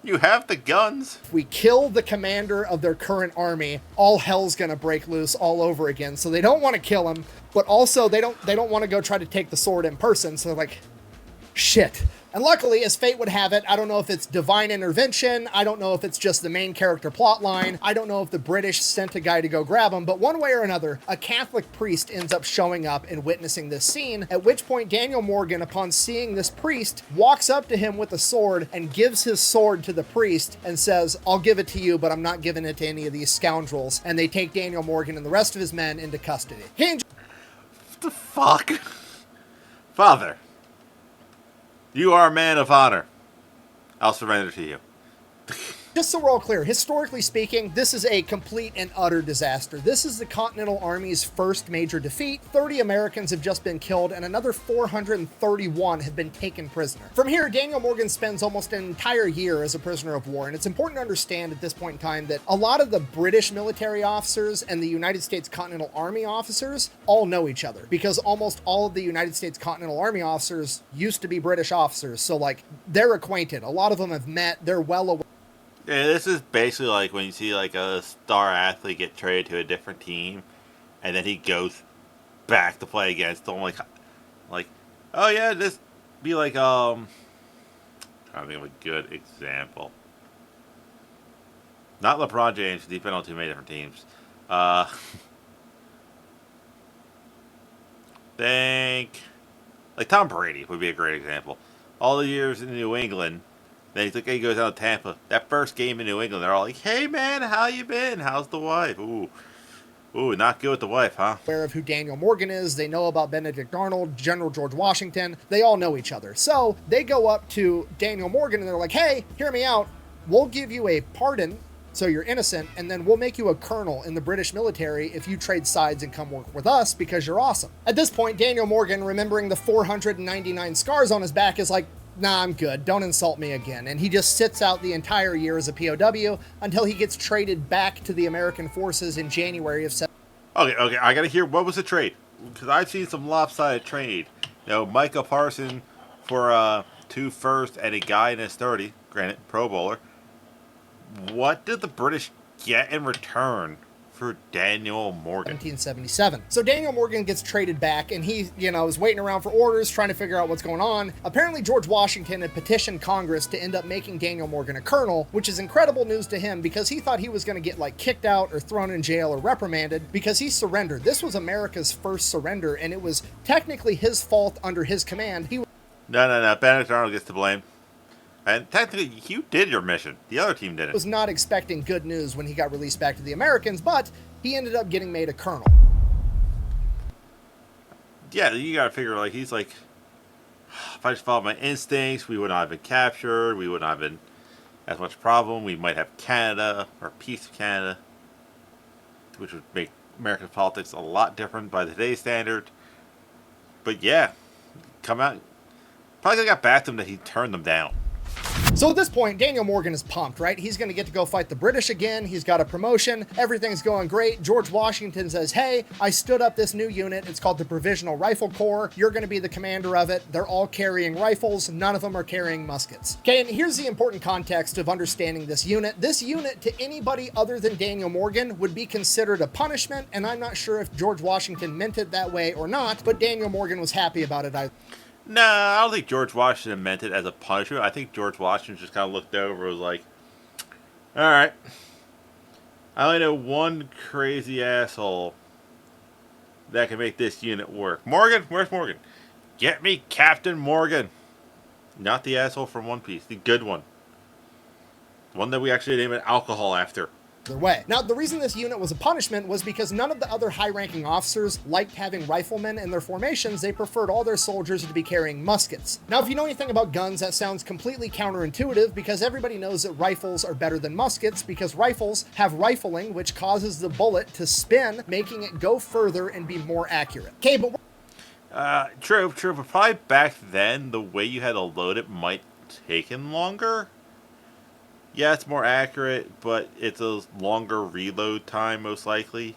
You have the guns. we kill the commander of their current army, all hell's gonna break loose all over again." So they don't want to kill him, but also they don't want to go try to take the sword in person. So they're like, shit. And luckily, as fate would have it, I don't know if it's divine intervention, I don't know if it's just the main character plot line, I don't know if the British sent a guy to go grab him, but one way or another, a Catholic priest ends up showing up and witnessing this scene, at which point Daniel Morgan, upon seeing this priest, walks up to him with a sword and gives his sword to the priest and says, "I'll give it to you, but I'm not giving it to any of these scoundrels." And they take Daniel Morgan and the rest of his men into custody. What the fuck? Father, you are a man of honor. I'll surrender to you. Just so we're all clear, historically speaking, this is a complete and utter disaster. This is the Continental Army's first major defeat. 30 Americans have just been killed, and another 431 have been taken prisoner. From here, Daniel Morgan spends almost an entire year as a prisoner of war, and it's important to understand at this point in time that a lot of the British military officers and the United States Continental Army officers all know each other, because almost all of the United States Continental Army officers used to be British officers, so they're acquainted. A lot of them have met, they're well aware. Yeah, this is basically like when you see a star athlete get traded to a different team, and then he goes back to play against them. Like, oh yeah, this be like trying to think of a good example. Not LeBron James. He's been on too many different teams. Think like Tom Brady would be a great example. All the years in New England. Then he goes down to Tampa. That first game in New England, they're all like, "Hey man, how you been? How's the wife? Ooh, not good with the wife, huh?" Aware of who Daniel Morgan is. They know about Benedict Arnold, General George Washington. They all know each other. So they go up to Daniel Morgan and they're like, "Hey, hear me out. We'll give you a pardon, so you're innocent, and then we'll make you a colonel in the British military if you trade sides and come work with us because you're awesome." At this point, Daniel Morgan, remembering the 499 scars on his back, is like, "Nah, I'm good. Don't insult me again." And he just sits out the entire year as a POW until he gets traded back to the American forces in January of Okay, I gotta hear, what was the trade? Because I've seen some lopsided trade. Micah Parson for 2 firsts and a guy in his 30, granted, Pro Bowler. What did the British get in return for Daniel Morgan. 1777. So Daniel Morgan gets traded back, and he, is waiting around for orders, trying to figure out what's going on. Apparently, George Washington had petitioned Congress to end up making Daniel Morgan a colonel, which is incredible news to him because he thought he was going to get, kicked out or thrown in jail or reprimanded because he surrendered. This was America's first surrender, and it was technically his fault under his command. No. Benedict Arnold gets to blame. And technically, you did your mission. The other team didn't. Was not expecting good news when he got released back to the Americans, but he ended up getting made a colonel. Yeah, you gotta figure, he's like, if I just followed my instincts, we would not have been captured, we would not have been as much problem, we might have Canada, or peace of Canada, which would make American politics a lot different by today's standard. But yeah, come out, probably got back to him that he turned them down. So at this point, Daniel Morgan is pumped, right? He's going to get to go fight the British again. He's got a promotion. Everything's going great. George Washington says, hey, I stood up this new unit. It's called the Provisional Rifle Corps. You're going to be the commander of it. They're all carrying rifles. None of them are carrying muskets. Okay, and here's the important context of understanding this unit. This unit, to anybody other than Daniel Morgan, would be considered a punishment, and I'm not sure if George Washington meant it that way or not, but Daniel Morgan was happy about it. No, I don't think George Washington meant it as a punishment. I think George Washington just kind of looked over and was like, alright, I only know one crazy asshole that can make this unit work. Morgan? Where's Morgan? Get me Captain Morgan. Not the asshole from One Piece, the good one. The one that we actually named an alcohol after. Their way. Now, the reason this unit was a punishment was because none of the other high-ranking officers liked having riflemen in their formations. They preferred all their soldiers to be carrying muskets. Now, if you know anything about guns, that sounds completely counterintuitive because everybody knows that rifles are better than muskets because rifles have rifling, which causes the bullet to spin, making it go further and be more accurate. Okay, but True, but probably back then, the way you had to load it might have taken longer. Yeah, it's more accurate, but it's a longer reload time, most likely.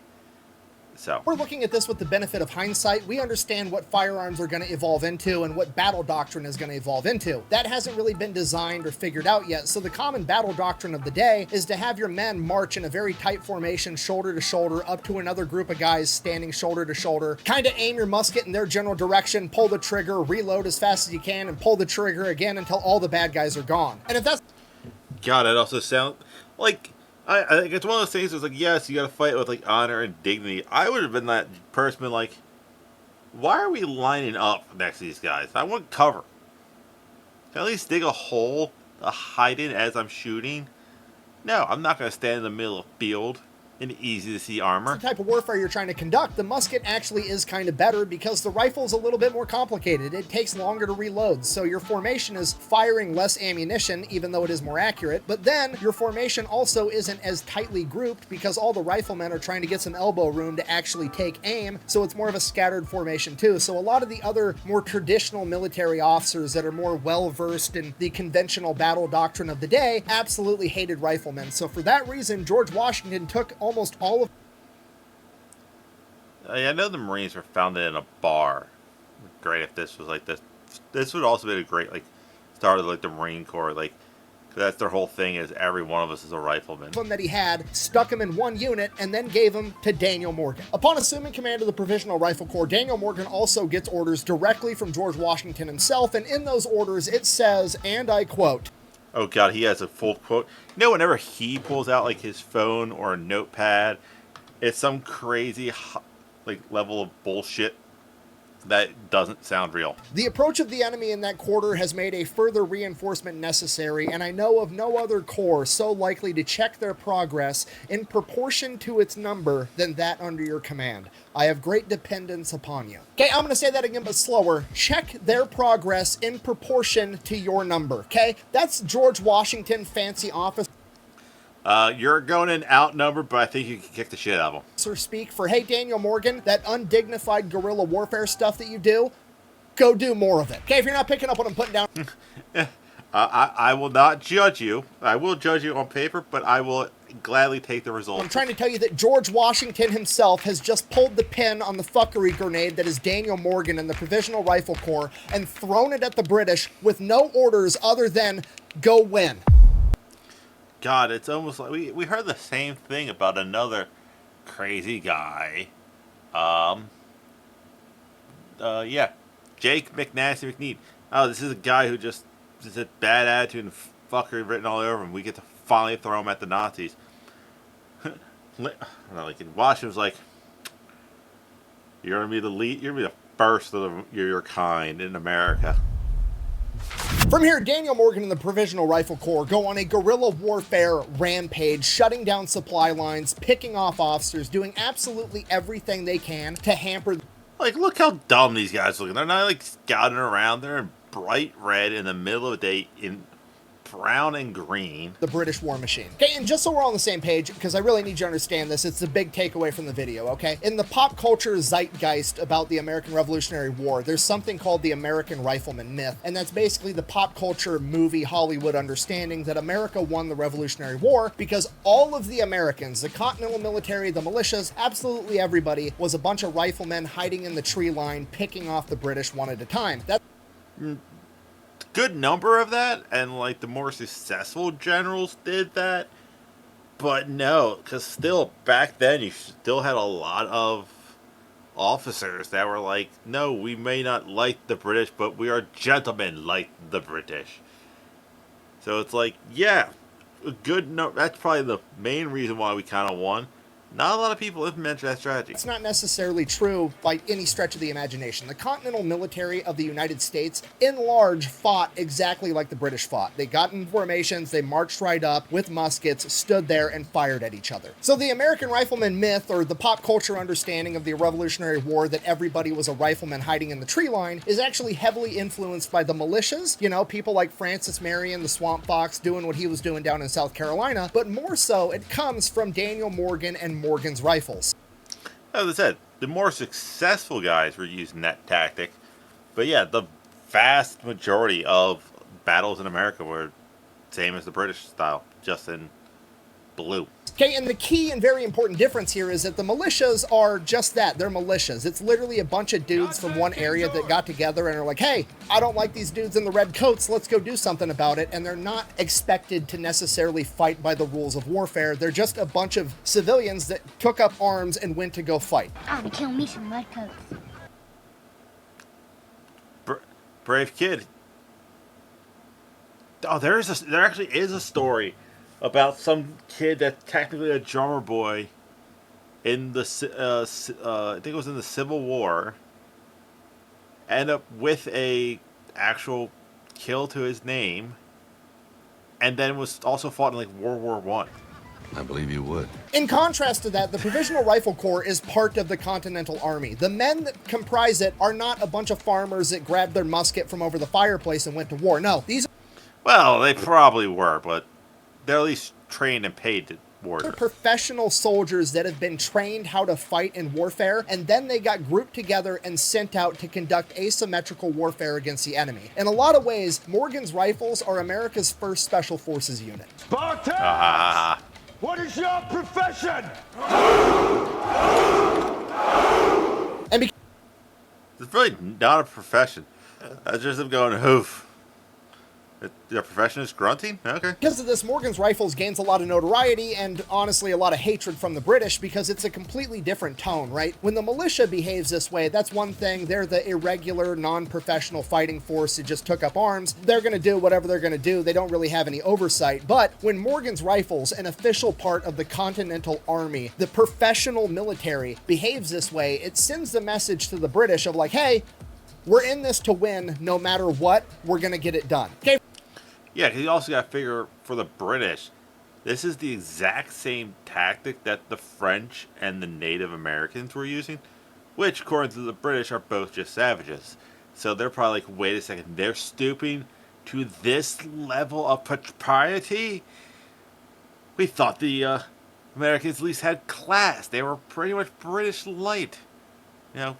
So we're looking at this with the benefit of hindsight. We understand what firearms are going to evolve into and what battle doctrine is going to evolve into. That hasn't really been designed or figured out yet. So the common battle doctrine of the day is to have your men march in a very tight formation, shoulder to shoulder, up to another group of guys standing shoulder to shoulder. Kind of aim your musket in their general direction, pull the trigger, reload as fast as you can, and pull the trigger again until all the bad guys are gone. And if that's God, it also sounds like I think it's one of those things that's yes, you gotta fight with honor and dignity. I would have been that person why are we lining up next to these guys? I want cover. Can I at least dig a hole to hide in as I'm shooting? No, I'm not gonna stand in the middle of field in easy to see armor. The type of warfare you're trying to conduct, the musket actually is kind of better because the rifle's a little bit more complicated. It takes longer to reload, so your formation is firing less ammunition, even though it is more accurate, but then your formation also isn't as tightly grouped because all the riflemen are trying to get some elbow room to actually take aim, so it's more of a scattered formation too. So a lot of the other more traditional military officers that are more well-versed in the conventional battle doctrine of the day absolutely hated riflemen. So for that reason, George Washington took almost all of... I know the Marines were founded in a bar. Great if this was this. This would also be a great start of the Marine Corps. That's their whole thing is every one of us is a rifleman. That he had, stuck him in one unit, and then gave him to Daniel Morgan. Upon assuming command of the Provisional Rifle Corps, Daniel Morgan also gets orders directly from George Washington himself, and in those orders it says, and I quote, oh God, he has a full quote. Whenever he pulls out his phone or a notepad, it's some crazy level of bullshit that doesn't sound real. The approach of the enemy in that quarter has made a further reinforcement necessary, and I know of no other corps so likely to check their progress in proportion to its number than that under your command. I have great dependence upon you. Okay, I'm going to say that again, but slower. Check their progress in proportion to your number, okay? That's George Washington, fancy officer You're going in outnumbered, but I think you can kick the shit out of them. Speak for, hey, Daniel Morgan, that undignified guerrilla warfare stuff that you do, go do more of it. Okay, if you're not picking up what I'm putting down... I will not judge you. I will judge you on paper, but I will gladly take the results. I'm trying to tell you that George Washington himself has just pulled the pin on the fuckery grenade that is Daniel Morgan and the Provisional Rifle Corps and thrown it at the British with no orders other than go win. God, it's almost like we heard the same thing about another crazy guy. Yeah, Jake McNasty McNeed. Oh, this is a guy who just a bad attitude and fuckery written all over him. We get to finally throw him at the Nazis. Like in Washington was like, you're gonna be the lead. You're gonna be the first of your kind in America. From here, Daniel Morgan and the Provisional Rifle Corps go on a guerrilla warfare rampage, shutting down supply lines, picking off officers, doing absolutely everything they can to hamper. Like, look how dumb these guys look. They're not like scouting around. They're in bright red in the middle of the day in brown and green. The British war machine. Okay, and just so we're on the same page, because I really need you to understand this, it's the big takeaway from the video, okay? In the pop culture zeitgeist about the American Revolutionary War, there's something called the American Rifleman myth, and that's basically the pop culture movie Hollywood understanding that America won the Revolutionary War because all of the Americans, the Continental Military, the militias, absolutely everybody, was a bunch of riflemen hiding in the tree line, picking off the British one at a time. Good number of that, and like the more successful generals did that, but no, because still back then you still had a lot of officers that were like, no, we may not like the British, but we are gentlemen like the British. So it's like, yeah, a good no. That's probably the main reason why we kind of won. Not a lot of people implement that strategy. It's not necessarily true by any stretch of the imagination. The Continental Military of the United States, in large, fought exactly like the British fought. They got in formations, they marched right up with muskets, stood there, and fired at each other. So the American Rifleman myth, or the pop culture understanding of the Revolutionary War that everybody was a rifleman hiding in the tree line, is actually heavily influenced by the militias. You know, people like Francis Marion, the Swamp Fox, doing what he was doing down in South Carolina. But more so, it comes from Daniel Morgan and Morgan's rifles. As I said, the more successful guys were using that tactic. But yeah, the vast majority of battles in America were same as the British style, just in blue. Okay, and the key and very important difference here is that the militias are just that. They're militias. It's literally a bunch of dudes from one area that got together and are like, hey, I don't like these dudes in the red coats. Let's go do something about it. And they're not expected to necessarily fight by the rules of warfare. They're just a bunch of civilians that took up arms and went to go fight. I'll be killing me some red coats. Brave kid. Oh, there actually is a story about some kid that's technically a drummer boy in the, I think it was in the Civil War, end up with a actual kill to his name, and then was also fought in like World War I. I believe you would. In contrast to that, the Provisional Rifle Corps is part of the Continental Army. The men that comprise it are not a bunch of farmers that grabbed their musket from over the fireplace and went to war. No, these Well, they probably were, but they're at least trained and paid to war. are professional soldiers that have been trained how to fight in warfare, and then they got grouped together and sent out to conduct asymmetrical warfare against the enemy. In a lot of ways, Morgan's rifles are America's first special forces unit. Spartan! What is your profession? And because It's really not a profession. That's just them going, hoof. Their profession is grunting? Okay. Because of this, Morgan's Rifles gains a lot of notoriety and, honestly, a lot of hatred from the British because it's a completely different tone, right? When the militia behaves this way, that's one thing. They're the irregular, non-professional fighting force that just took up arms. They're going to do whatever they're going to do. They don't really have any oversight. But when Morgan's Rifles, an official part of the Continental Army, the professional military, behaves this way, it sends the message to the British of like, hey, we're in this to win no matter what. We're going to get it done. Okay. Yeah, because you also got to figure for the British, this is the exact same tactic that the French and the Native Americans were using, which, according to the British, are both just savages. So they're probably like, wait a second, they're stooping to this level of propriety? We thought the Americans at least had class. They were pretty much British light. You know,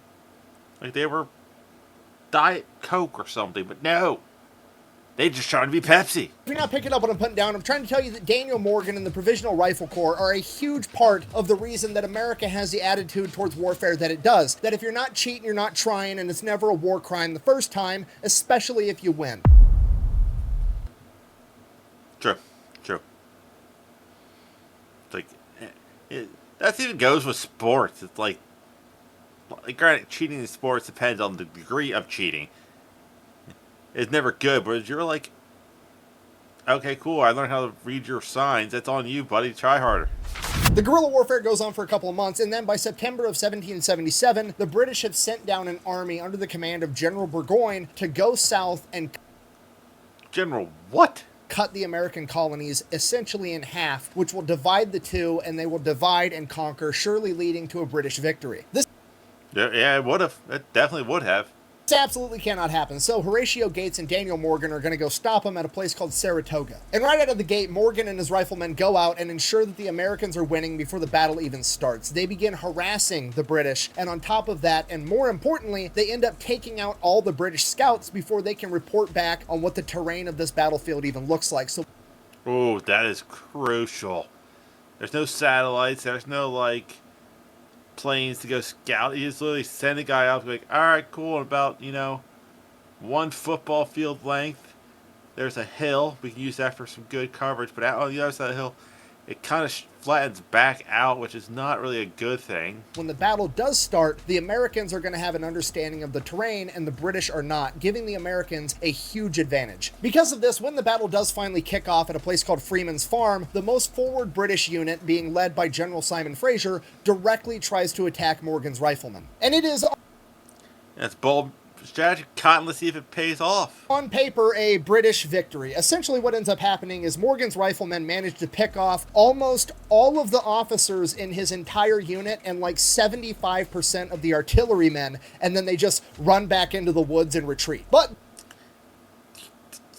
like they were Diet Coke or something, but no. They just trying to be Pepsi. If you're not picking up what I'm putting down, I'm trying to tell you that Daniel Morgan and the Provisional Rifle Corps are a huge part of the reason that America has the attitude towards warfare that it does. That if you're not cheating, you're not trying, and it's never a war crime the first time, especially if you win. True. It's like, That even goes with sports. It's like granted, cheating in sports depends on the degree of cheating. It's never good, but you're like, okay, cool, I learned how to read your signs. That's on you, buddy. Try harder. The guerrilla warfare goes on for a couple of months, and then by September of 1777, the British have sent down an army under the command of General Burgoyne to go south and General, what? cut the American colonies essentially in half, which will divide the two, and they will divide and conquer, surely leading to a British victory. This Yeah, it would have. It definitely would have. absolutely cannot happen, so Horatio Gates and Daniel Morgan are going to go stop him at a place called Saratoga. And right out of the gate, Morgan and his riflemen go out and ensure that the Americans are winning before the battle even starts. They begin harassing the British, and on top of that, and more importantly, they end up taking out all the British scouts before they can report back on what the terrain of this battlefield even looks like. So, Oh, that is crucial. There's no satellites. There's no, like, planes to go scout. You just literally send a guy out to be like, alright, cool, about, 1 football field length, there's a hill. We can use that for some good coverage, but out on the other side of the hill, it kind of flattens back out, which is not really a good thing. when the battle does start, the Americans are going to have an understanding of the terrain, and the British are not, giving the Americans a huge advantage. Because of this, when the battle does finally kick off at a place called Freeman's Farm, the most forward British unit, being led by General Simon Fraser, directly tries to attack Morgan's riflemen. And it is That's bold strategy. Cotton, let's see if it pays off. on paper a British victory. Essentially what ends up happening is Morgan's riflemen managed to pick off almost all of the officers in his entire unit and like 75% of the artillerymen, and then they just run back into the woods and retreat. But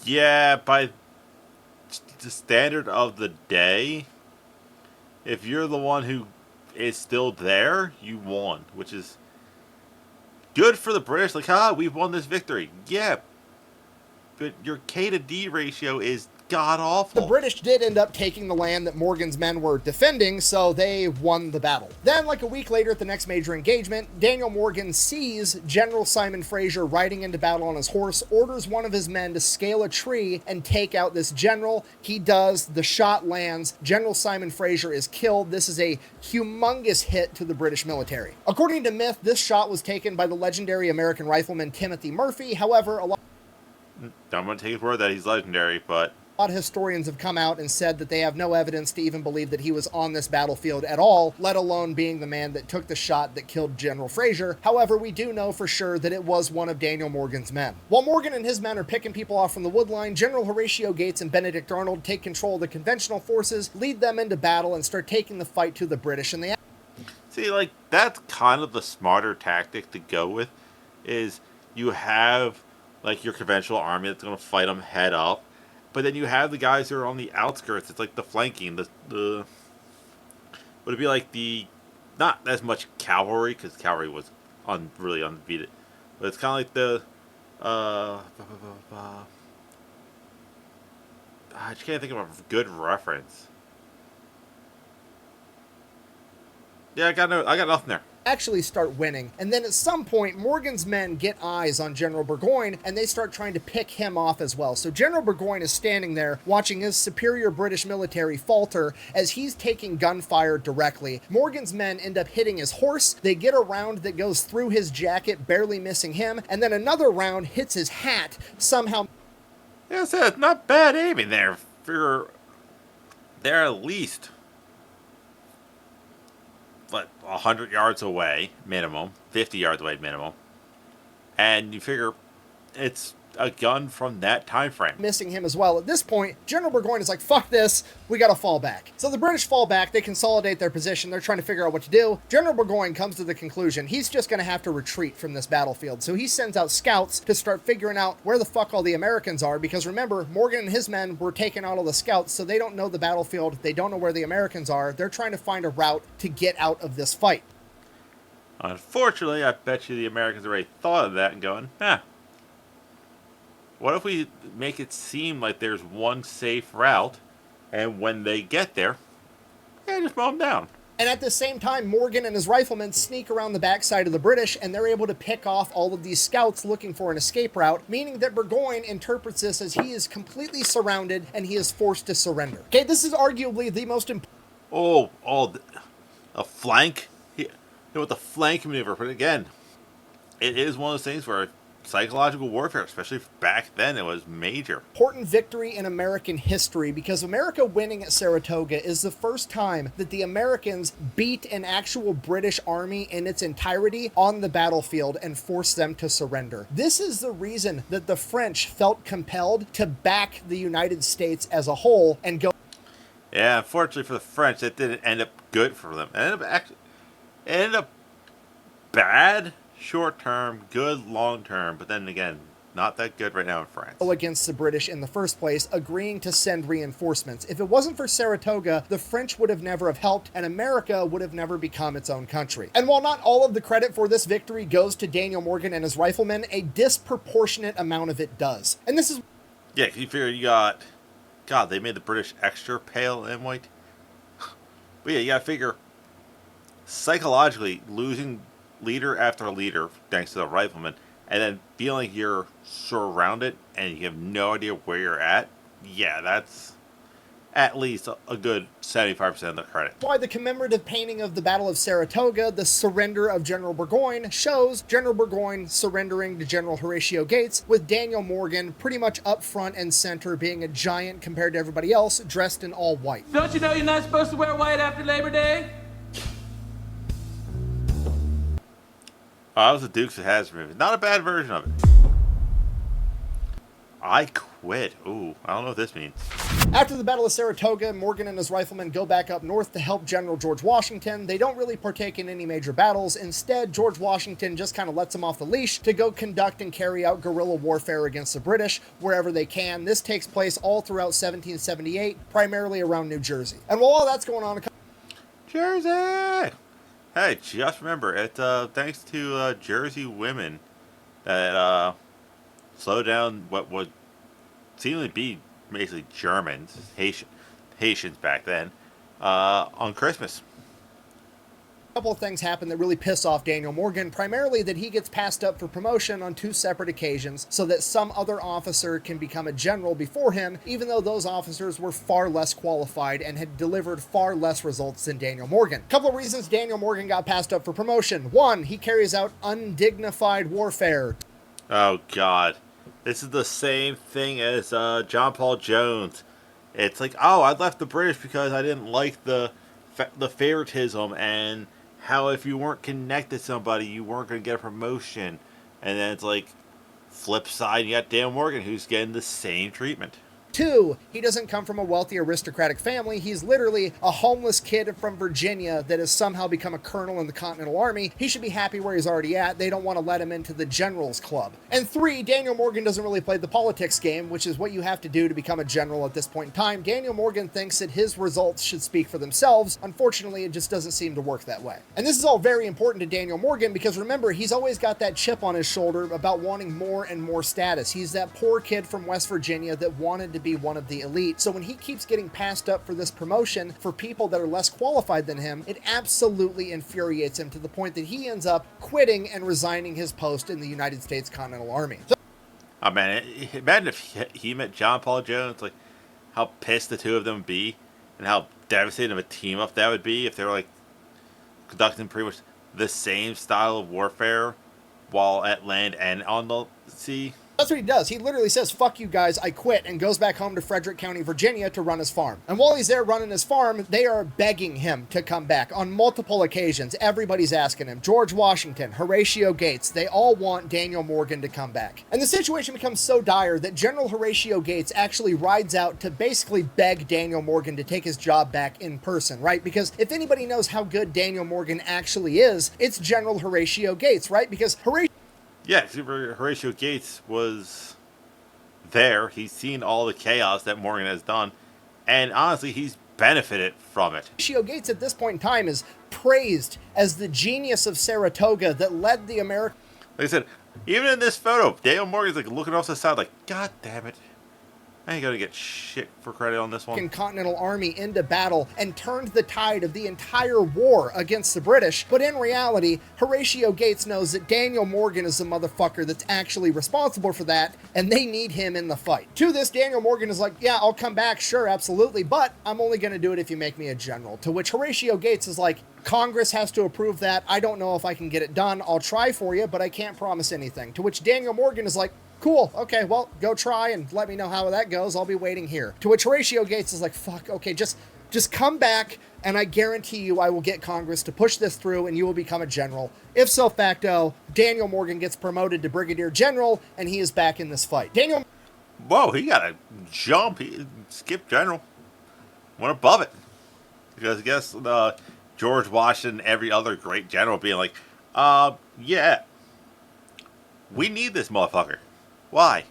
Yeah, by the standard of the day, if you're the one who is still there, you won, which is good for the British. Like, we've won this victory. Yeah, but your K to D ratio is god awful. the British did end up taking the land that Morgan's men were defending, so they won the battle. Then, like a week later at the next major engagement, Daniel Morgan sees General Simon Fraser riding into battle on his horse, orders one of his men to scale a tree and take out this general. He does, the shot lands, General Simon Fraser is killed. This is a humongous hit to the British military. According to myth, this shot was taken by the legendary American rifleman Timothy Murphy. However, a lot I'm going to take his word that he's legendary, but of historians have come out and said that they have no evidence to even believe that he was on this battlefield at all, let alone being the man that took the shot that killed General Fraser. However, we do know for sure that it was one of Daniel Morgan's men. While Morgan and his men are picking people off from the woodline, General Horatio Gates and Benedict Arnold take control of the conventional forces, lead them into battle, and start taking the fight to the British. And they see, like, that's kind of the smarter tactic to go with, is you have, like, your conventional army that's going to fight them head up, but then you have the guys who are on the outskirts. It's like the flanking. Would it be like the, not as much cavalry, because cavalry was really undefeated, but it's kind of like the, I just can't think of a good reference. Yeah, I got nothing there. actually start winning. And then at some point, Morgan's men get eyes on General Burgoyne, and they start trying to pick him off as well. So General Burgoyne is standing there watching his superior British military falter as he's taking gunfire directly. Morgan's men end up hitting his horse. They get a round that goes through his jacket, barely missing him, and then another round hits his hat, somehow. Yeah, so it's not bad aiming there. They're at least, 100 yards away, minimum. 50 yards away, minimum. And you figure it's a gun from that time frame. Missing him as well. At this point, General Burgoyne is like, fuck this, we gotta fall back. So the British fall back, they consolidate their position, they're trying to figure out what to do. General Burgoyne comes to the conclusion he's just gonna have to retreat from this battlefield. So he sends out scouts to start figuring out where the fuck all the Americans are, because remember, Morgan and his men were taking out all the scouts, so they don't know the battlefield, they don't know where the Americans are, they're trying to find a route to get out of this fight. Unfortunately, I bet you the Americans already thought of that and going, what if we make it seem like there's one safe route, and when they get there, just mow them down. And at the same time, Morgan and his riflemen sneak around the backside of the British, and they're able to pick off all of these scouts looking for an escape route, meaning that Burgoyne interprets this as he is completely surrounded and he is forced to surrender. Okay, this is arguably the most important. a flank. With the flank maneuver, but again, it is one of those things where psychological warfare, especially back then, it was major. Important victory in American history, because America winning at Saratoga is the first time that the Americans beat an actual British army in its entirety on the battlefield and forced them to surrender. This is the reason that the French felt compelled to back the United States as a whole and go. Yeah, unfortunately for the French, it didn't end up good for them. It ended up bad short term, good long term, but then again, not that good right now in France. Against the British in the first place, agreeing to send reinforcements. If it wasn't for Saratoga, the French would have never have helped, and America would have never become its own country. And while not all of the credit for this victory goes to Daniel Morgan and his riflemen, a disproportionate amount of it does. And this is... Yeah, you figure you got... God, they made the British extra pale and white. But yeah, you gotta figure... Psychologically, losing leader after leader, thanks to the riflemen, and then feeling like you're surrounded and you have no idea where you're at, yeah, that's at least a good 75% of the credit. Why the commemorative painting of the Battle of Saratoga, the surrender of General Burgoyne, shows General Burgoyne surrendering to General Horatio Gates, with Daniel Morgan pretty much up front and center, being a giant compared to everybody else, dressed in all white. Don't you know you're not supposed to wear white after Labor Day? That was the Dukes of Hazzard movie. Not a bad version of it. I quit. Ooh, I don't know what this means. After the Battle of Saratoga, Morgan and his riflemen go back up north to help General George Washington. They don't really partake in any major battles. Instead, George Washington just kind of lets them off the leash to go conduct and carry out guerrilla warfare against the British wherever they can. This takes place all throughout 1778, primarily around New Jersey. And while all that's going on... Jersey! Hey, just remember, it's thanks to Jersey women that slowed down what would seemingly be basically Germans, Haitians back then, on Christmas. A couple of things happen that really piss off Daniel Morgan, primarily that he gets passed up for promotion on 2 separate occasions so that some other officer can become a general before him, even though those officers were far less qualified and had delivered far less results than Daniel Morgan. A couple of reasons Daniel Morgan got passed up for promotion. 1, he carries out undignified warfare. Oh God, this is the same thing as John Paul Jones. It's like, oh, I left the British because I didn't like the favoritism and how if you weren't connected to somebody, you weren't going to get a promotion. And then it's like, flip side, you got Dan Morgan, who's getting the same treatment. 2, he doesn't come from a wealthy aristocratic family. He's literally a homeless kid from Virginia that has somehow become a colonel in the Continental Army. He should be happy where he's already at. They don't want to let him into the Generals Club. And 3, Daniel Morgan doesn't really play the politics game, which is what you have to do to become a general at this point in time. Daniel Morgan thinks that his results should speak for themselves. Unfortunately, it just doesn't seem to work that way. And this is all very important to Daniel Morgan because remember, he's always got that chip on his shoulder about wanting more and more status. He's that poor kid from West Virginia that wanted to be one of the elite. So when he keeps getting passed up for this promotion for people that are less qualified than him, it absolutely infuriates him to the point that he ends up quitting and resigning his post in the United States Continental Army. Oh man, imagine if he met John Paul Jones, like how pissed the two of them would be and how devastating of a team up that would be if they were like conducting pretty much the same style of warfare while at land and on the sea. That's what he does. He literally says, fuck you guys, I quit, and goes back home to Frederick County, Virginia to run his farm. And while he's there running his farm, they are begging him to come back on multiple occasions. Everybody's asking him. George Washington, Horatio Gates, they all want Daniel Morgan to come back. And the situation becomes so dire that General Horatio Gates actually rides out to basically beg Daniel Morgan to take his job back in person, right? Because if anybody knows how good Daniel Morgan actually is, it's General Horatio Gates, right? Because Yeah, Horatio Gates was there. He's seen all the chaos that Morgan has done. And honestly, he's benefited from it. Horatio Gates at this point in time is praised as the genius of Saratoga that led the American... Like I said, even in this photo, Daniel Morgan's like looking off to the side like, God damn it. I ain't gonna get shit for credit on this one. Continental Army into battle and turned the tide of the entire war against the British. But in reality, Horatio Gates knows that Daniel Morgan is the motherfucker that's actually responsible for that, and they need him in the fight. To this, Daniel Morgan is like, yeah, I'll come back, sure, absolutely, but I'm only going to do it if you make me a general. To which Horatio Gates is like, Congress has to approve that. I don't know if I can get it done. I'll try for you, but I can't promise anything. To which Daniel Morgan is like, cool, okay, well, go try and let me know how that goes. I'll be waiting here. To which Horatio Gates is like, fuck, okay, just come back, and I guarantee you I will get Congress to push this through, and you will become a general. If so facto, Daniel Morgan gets promoted to Brigadier General, and he is back in this fight. Daniel... Whoa, he got a jump. He skipped general. Went above it. Because I guess George Washington, every other great general being like, yeah, we need this motherfucker. Why?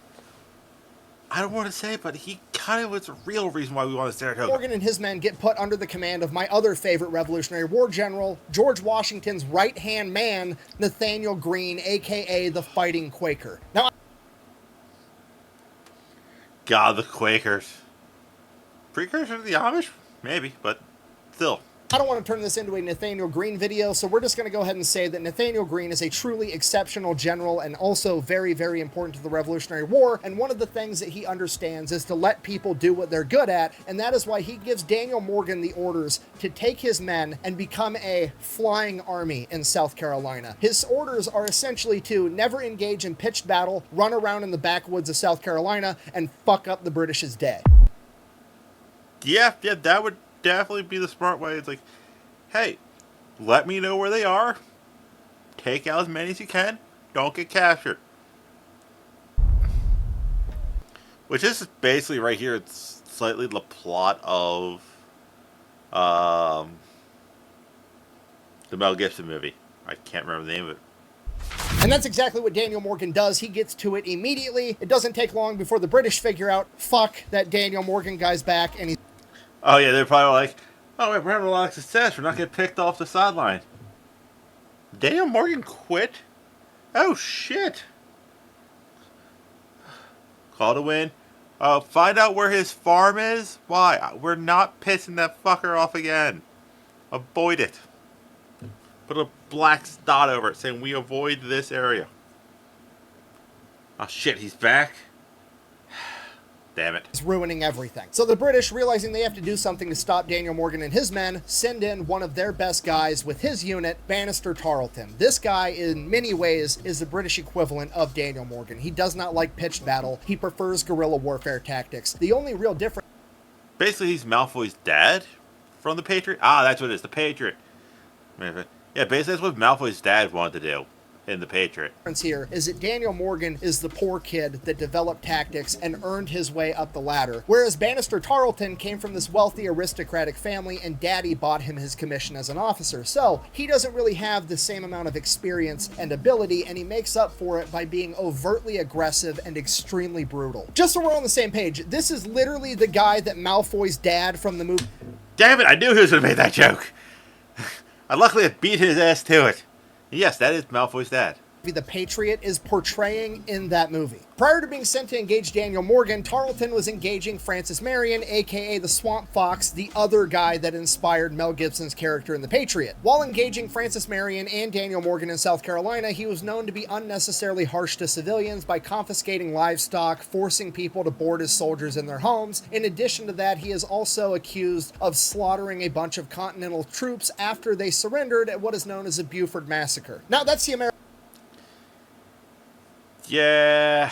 I don't want to say it, but he kind of was the real reason why we want to Saratoga. Morgan and his men get put under the command of my other favorite Revolutionary War general, George Washington's right-hand man, Nathaniel Greene, a.k.a. the Fighting Quaker. Now, God, the Quakers. Precursor to the Amish? Maybe, but still. I don't want to turn this into a Nathaniel Greene video, so we're just going to go ahead and say that Nathaniel Greene is a truly exceptional general and also very, very important to the Revolutionary War, and one of the things that he understands is to let people do what they're good at, and that is why he gives Daniel Morgan the orders to take his men and become a flying army in South Carolina. His orders are essentially to never engage in pitched battle, run around in the backwoods of South Carolina, and fuck up the British's day. Yeah, that would definitely be the smart way. It's like, hey, let me know where they are. Take out as many as you can. Don't get captured. Which is basically right here. It's slightly the plot of the Mel Gibson movie. I can't remember the name of it. And that's exactly what Daniel Morgan does. He gets to it immediately. It doesn't take long before the British figure out, fuck, that Daniel Morgan guy's back, and he's... Oh, yeah, they're probably like, oh, wait, we're having a lot of success. We're not getting picked off the sideline. Daniel Morgan quit? Oh, shit. Call to win. Find out where his farm is. Why? We're not pissing that fucker off again. Avoid it. Put a black dot over it saying we avoid this area. Oh, shit, he's back? Damn it. It's ruining everything. So the British, realizing they have to do something to stop Daniel Morgan and his men, send in one of their best guys with his unit, Bannister Tarleton. This guy, in many ways, is the British equivalent of Daniel Morgan. He does not like pitched battle. He prefers guerrilla warfare tactics. The only real difference... Basically, he's Malfoy's dad from the Patriot. Ah, that's what it is, the Patriot. Yeah, basically that's what Malfoy's dad wanted to do in the Patriot. Here is that Daniel Morgan is the poor kid that developed tactics and earned his way up the ladder, whereas Bannister Tarleton came from this wealthy aristocratic family and daddy bought him his commission as an officer. So he doesn't really have the same amount of experience and ability, and he makes up for it by being overtly aggressive and extremely brutal. Just so we're on the same page, this is literally the guy that Malfoy's dad from the movie... Damn it, I knew he was going to make that joke. I luckily beat his ass to it. Yes, that is Malfoy's dad. The Patriot is portraying in that movie. Prior to being sent to engage Daniel Morgan, Tarleton was engaging Francis Marion, aka the Swamp Fox, the other guy that inspired Mel Gibson's character in The Patriot. While engaging Francis Marion and Daniel Morgan in South Carolina, he was known to be unnecessarily harsh to civilians by confiscating livestock, forcing people to board his soldiers in their homes. In addition to that, he is also accused of slaughtering a bunch of Continental troops after they surrendered at what is known as the Beaufort Massacre. Now, that's the American... Yeah.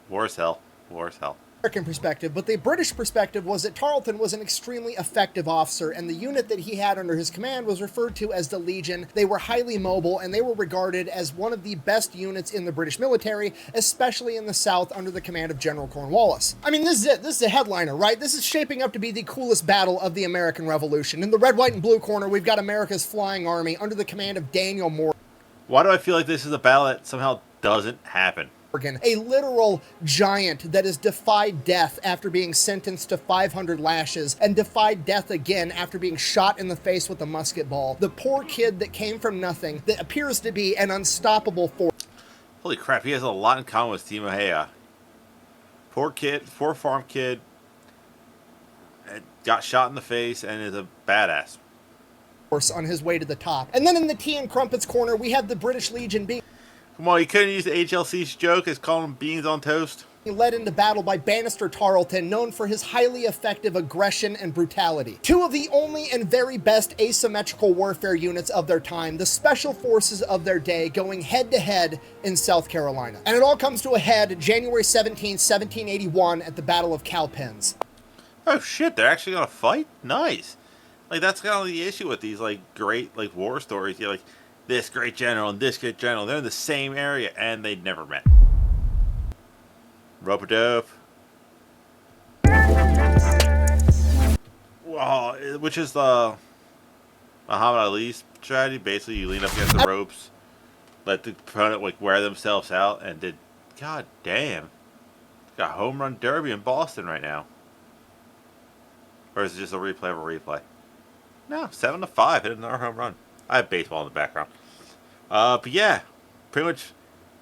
War as hell. American perspective, but the British perspective was that Tarleton was an extremely effective officer, and the unit that he had under his command was referred to as the Legion. They were highly mobile, and they were regarded as one of the best units in the British military, especially in the South under the command of General Cornwallis. I mean, this is it. This is a headliner, right? This is shaping up to be the coolest battle of the American Revolution. In the red, white, and blue corner, we've got America's flying army under the command of Daniel Morgan. Why do I feel like this is a battle that somehow doesn't happen? A literal giant that has defied death after being sentenced to 500 lashes and defied death again after being shot in the face with a musket ball. The poor kid that came from nothing that appears to be an unstoppable force. Holy crap, he has a lot in common with Steve Mahea. Poor farm kid, got shot in the face and is a badass. On his way to the top. And then in the tea and crumpets corner, we have the British Legion being Come on, you couldn't use the HLC's joke as calling them beans on toast? led into battle by Bannister Tarleton, known for his highly effective aggression and brutality. Two of the only and very best asymmetrical warfare units of their time, the special forces of their day, going head-to-head in South Carolina. And it all comes to a head January 17, 1781 at the Battle of Cowpens. Oh shit, they're actually gonna fight? Nice. Like, that's kind of the issue with these, like, great, like, war stories. You're like, this great general and this great general, they're in the same area, and they never met. Rope-a-dope. Well, which is the Muhammad Ali's strategy. Basically, you lean up against the ropes, let the opponent, like, wear themselves out, and did... God damn. Got home run derby in Boston right now. Or is it just a replay of a replay? No, 7-5, hit another home run. I have baseball in the background. But yeah, pretty much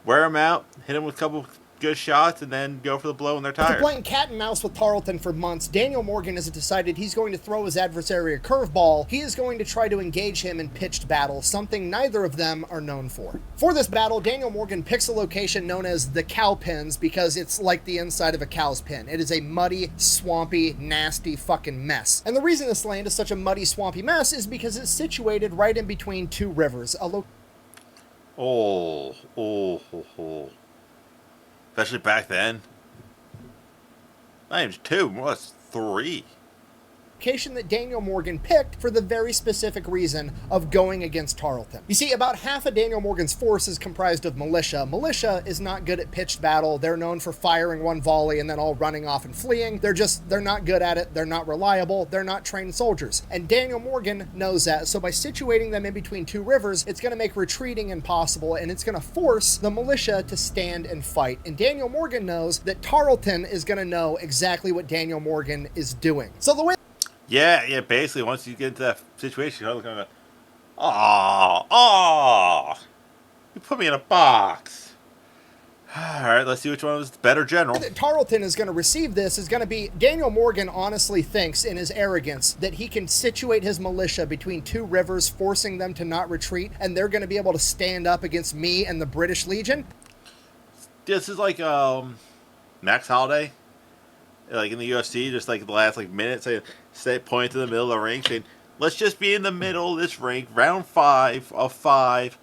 wear them out, hit them with a couple good shots, and then go for the blow when they're tired. After playing cat and mouse with Tarleton for months, Daniel Morgan has decided he's going to throw his adversary a curveball. He is going to try to engage him in pitched battle, something neither of them are known for. For this battle, Daniel Morgan picks a location known as the Cowpens because it's like the inside of a cow's pen. It is a muddy, swampy, nasty fucking mess. And the reason this land is such a muddy, swampy mess is because it's situated right in between two rivers. Oh. Especially back then. Not even two, more or less three. Location that Daniel Morgan picked for the very specific reason of going against Tarleton. You see, about half of Daniel Morgan's force is comprised of militia. Militia is not good at pitched battle. They're known for firing one volley and then all running off and fleeing. They're not good at it. They're not reliable. They're not trained soldiers. And Daniel Morgan knows that. So by situating them in between two rivers, it's going to make retreating impossible, and it's going to force the militia to stand and fight. And Daniel Morgan knows that Tarleton is going to know exactly what Daniel Morgan is doing. So the way Yeah, basically, once you get into that situation, you're looking at, you put me in a box. Alright, let's see which one was the better general. that Tarleton is going to receive this is going to be Daniel Morgan honestly thinks in his arrogance that he can situate his militia between two rivers, forcing them to not retreat, and they're going to be able to stand up against me and the British Legion. This is like Max Holiday, like in the UFC, just like the last like minute, say point to the middle of the ring, saying, "Let's just be in the middle of this ring, round 5 of 5,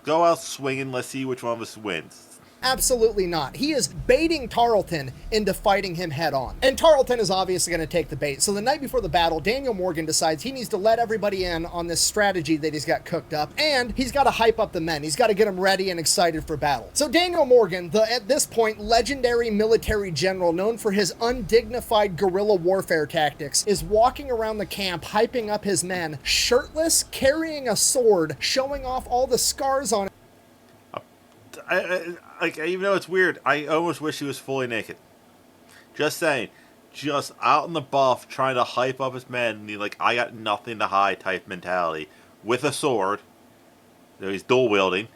go out swinging. Let's see which one of us wins." Absolutely not. He is baiting Tarleton into fighting him head on. And Tarleton is obviously going to take the bait. So the night before the battle, Daniel Morgan decides he needs to let everybody in on this strategy that he's got cooked up. And he's got to hype up the men. He's got to get them ready and excited for battle. So Daniel Morgan, the at this point legendary military general known for his undignified guerrilla warfare tactics, is walking around the camp hyping up his men, shirtless, carrying a sword, showing off all the scars on it. Even though it's weird, I almost wish he was fully naked. Just saying. Just out in the buff, trying to hype up his men, and like, I got nothing to hide type mentality. With a sword. So he's dual wielding.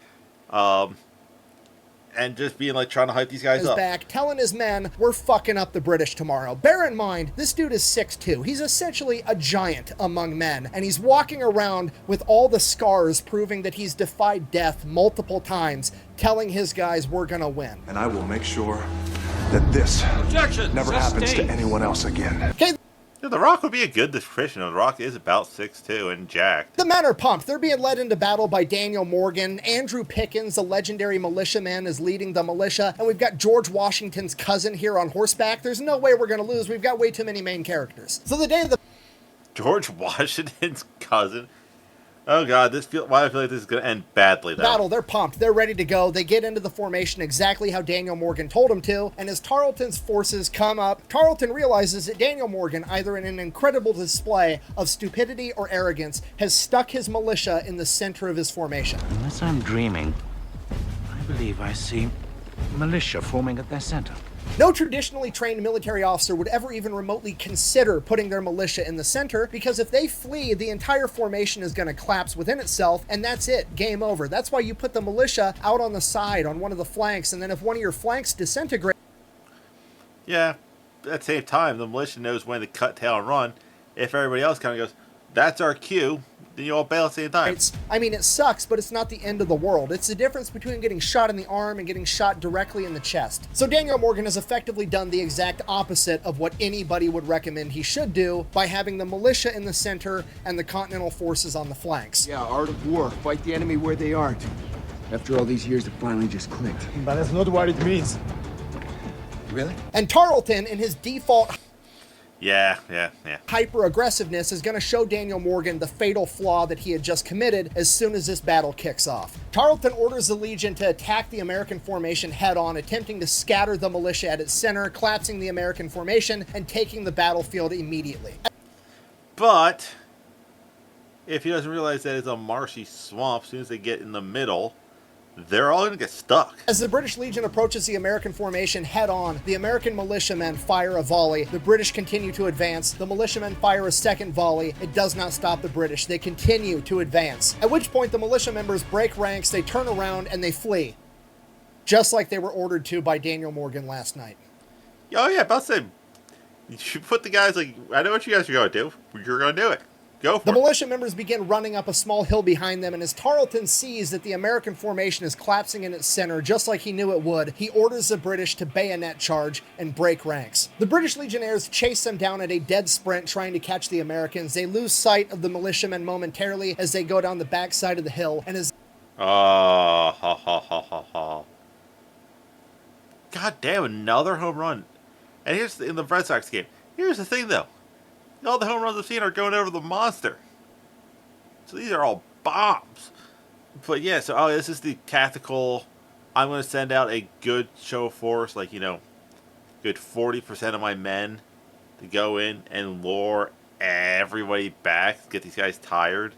And just being like, trying to hype these guys up. Back, telling his men, we're fucking up the British tomorrow. Bear in mind, this dude is 6'2". He's essentially a giant among men, and he's walking around with all the scars proving that he's defied death multiple times, telling his guys we're gonna win. And I will make sure that this never happens to anyone else again. Okay. Yeah, The Rock would be a good description. The Rock is about 6'2" and jacked. The men are pumped. They're being led into battle by Daniel Morgan. Andrew Pickens, the legendary militiaman, is leading the militia. And we've got George Washington's cousin here on horseback. There's no way we're going to lose. We've got way too many main characters. So the day of the... George Washington's cousin? Oh god, why do I feel like this is going to end badly, though? Battle, they're pumped. They're ready to go. They get into the formation exactly how Daniel Morgan told them to. And as Tarleton's forces come up, Tarleton realizes that Daniel Morgan, either in an incredible display of stupidity or arrogance, has stuck his militia in the center of his formation. Unless I'm dreaming, I believe I see militia forming at their center. No traditionally trained military officer would ever even remotely consider putting their militia in the center, because if they flee, the entire formation is going to collapse within itself, and that's it. Game over. That's why you put the militia out on the side, on one of the flanks, and then if one of your flanks disintegrates... Yeah, at the same time, the militia knows when to cut tail and run. If everybody else kind of goes, that's our cue, then you all bail at the same time. I mean, it sucks, but it's not the end of the world. It's the difference between getting shot in the arm and getting shot directly in the chest. So Daniel Morgan has effectively done the exact opposite of what anybody would recommend he should do by having the militia in the center and the Continental forces on the flanks. Yeah, art of war. Fight the enemy where they aren't. After all these years, it finally just clicked. But that's not what it means. Really? And Tarleton, in his default Yeah. hyper-aggressiveness, is going to show Daniel Morgan the fatal flaw that he had just committed as soon as this battle kicks off. Tarleton orders the Legion to attack the American formation head-on, attempting to scatter the militia at its center, collapsing the American formation, and taking the battlefield immediately. But if he doesn't realize that it's a marshy swamp, as soon as they get in the middle, they're all going to get stuck. As the British Legion approaches the American formation head-on, the American militiamen fire a volley. The British continue to advance. The militiamen fire a second volley. It does not stop the British. They continue to advance. At which point the militia members break ranks, they turn around, and they flee. Just like they were ordered to by Daniel Morgan last night. Oh yeah, about to say, you should put the guys like, I know what you guys are going to do. You're going to do it. Go for The it. militia members begin running up a small hill behind them, and as Tarleton sees that the American formation is collapsing in its center, just like he knew it would, he orders the British to bayonet charge and break ranks. The British Legionnaires chase them down at a dead sprint, trying to catch the Americans. They lose sight of the militiamen momentarily as they go down the backside of the hill, and as Ha ha ha ha. God damn, another home run. And here's in the Red Sox game. Here's the thing though. All the home runs I've seen are going over the monster. So these are all bombs. But yeah, so this is the tactical. I'm going to send out a good show of force, like, good 40% of my men to go in and lure everybody back, get these guys tired,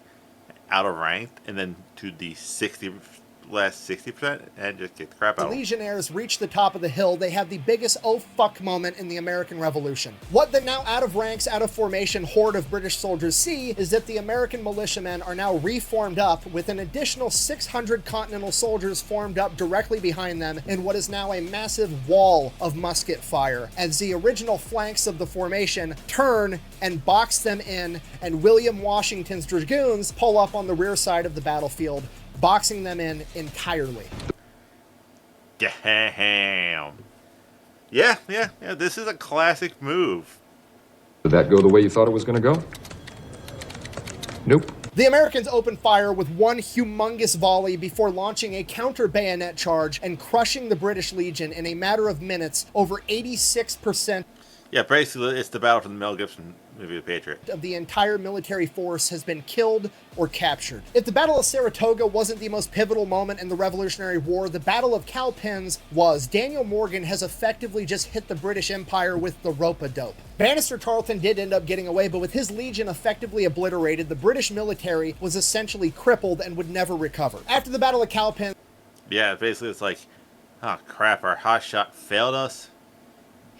out of rank, and then to the last 60% and just get the crap out the of them. Legionnaires reach the top of the hill, they have the biggest oh fuck moment in the American Revolution. What the now out of ranks, out of formation horde of British soldiers see is that the American militiamen are now reformed up with an additional 600 Continental soldiers formed up directly behind them in what is now a massive wall of musket fire as the original flanks of the formation turn and box them in, and William Washington's dragoons pull up on the rear side of the battlefield, boxing them in entirely. Damn. Yeah, this is a classic move. Did that go the way you thought it was going to go? Nope. The Americans open fire with one humongous volley before launching a counter-bayonet charge and crushing the British Legion in a matter of minutes. Over 86% Yeah, basically it's the battle from the Mel Gibson movie, The Patriot. of the entire military force has been killed or captured. If the Battle of Saratoga wasn't the most pivotal moment in the Revolutionary War, the Battle of Cowpens was. Daniel Morgan has effectively just hit the British Empire with the rope-a-dope. Bannister Tarleton did end up getting away, but with his legion effectively obliterated, the British military was essentially crippled and would never recover. After the Battle of Cowpens, Yeah, basically it's like, oh crap, our hotshot failed us.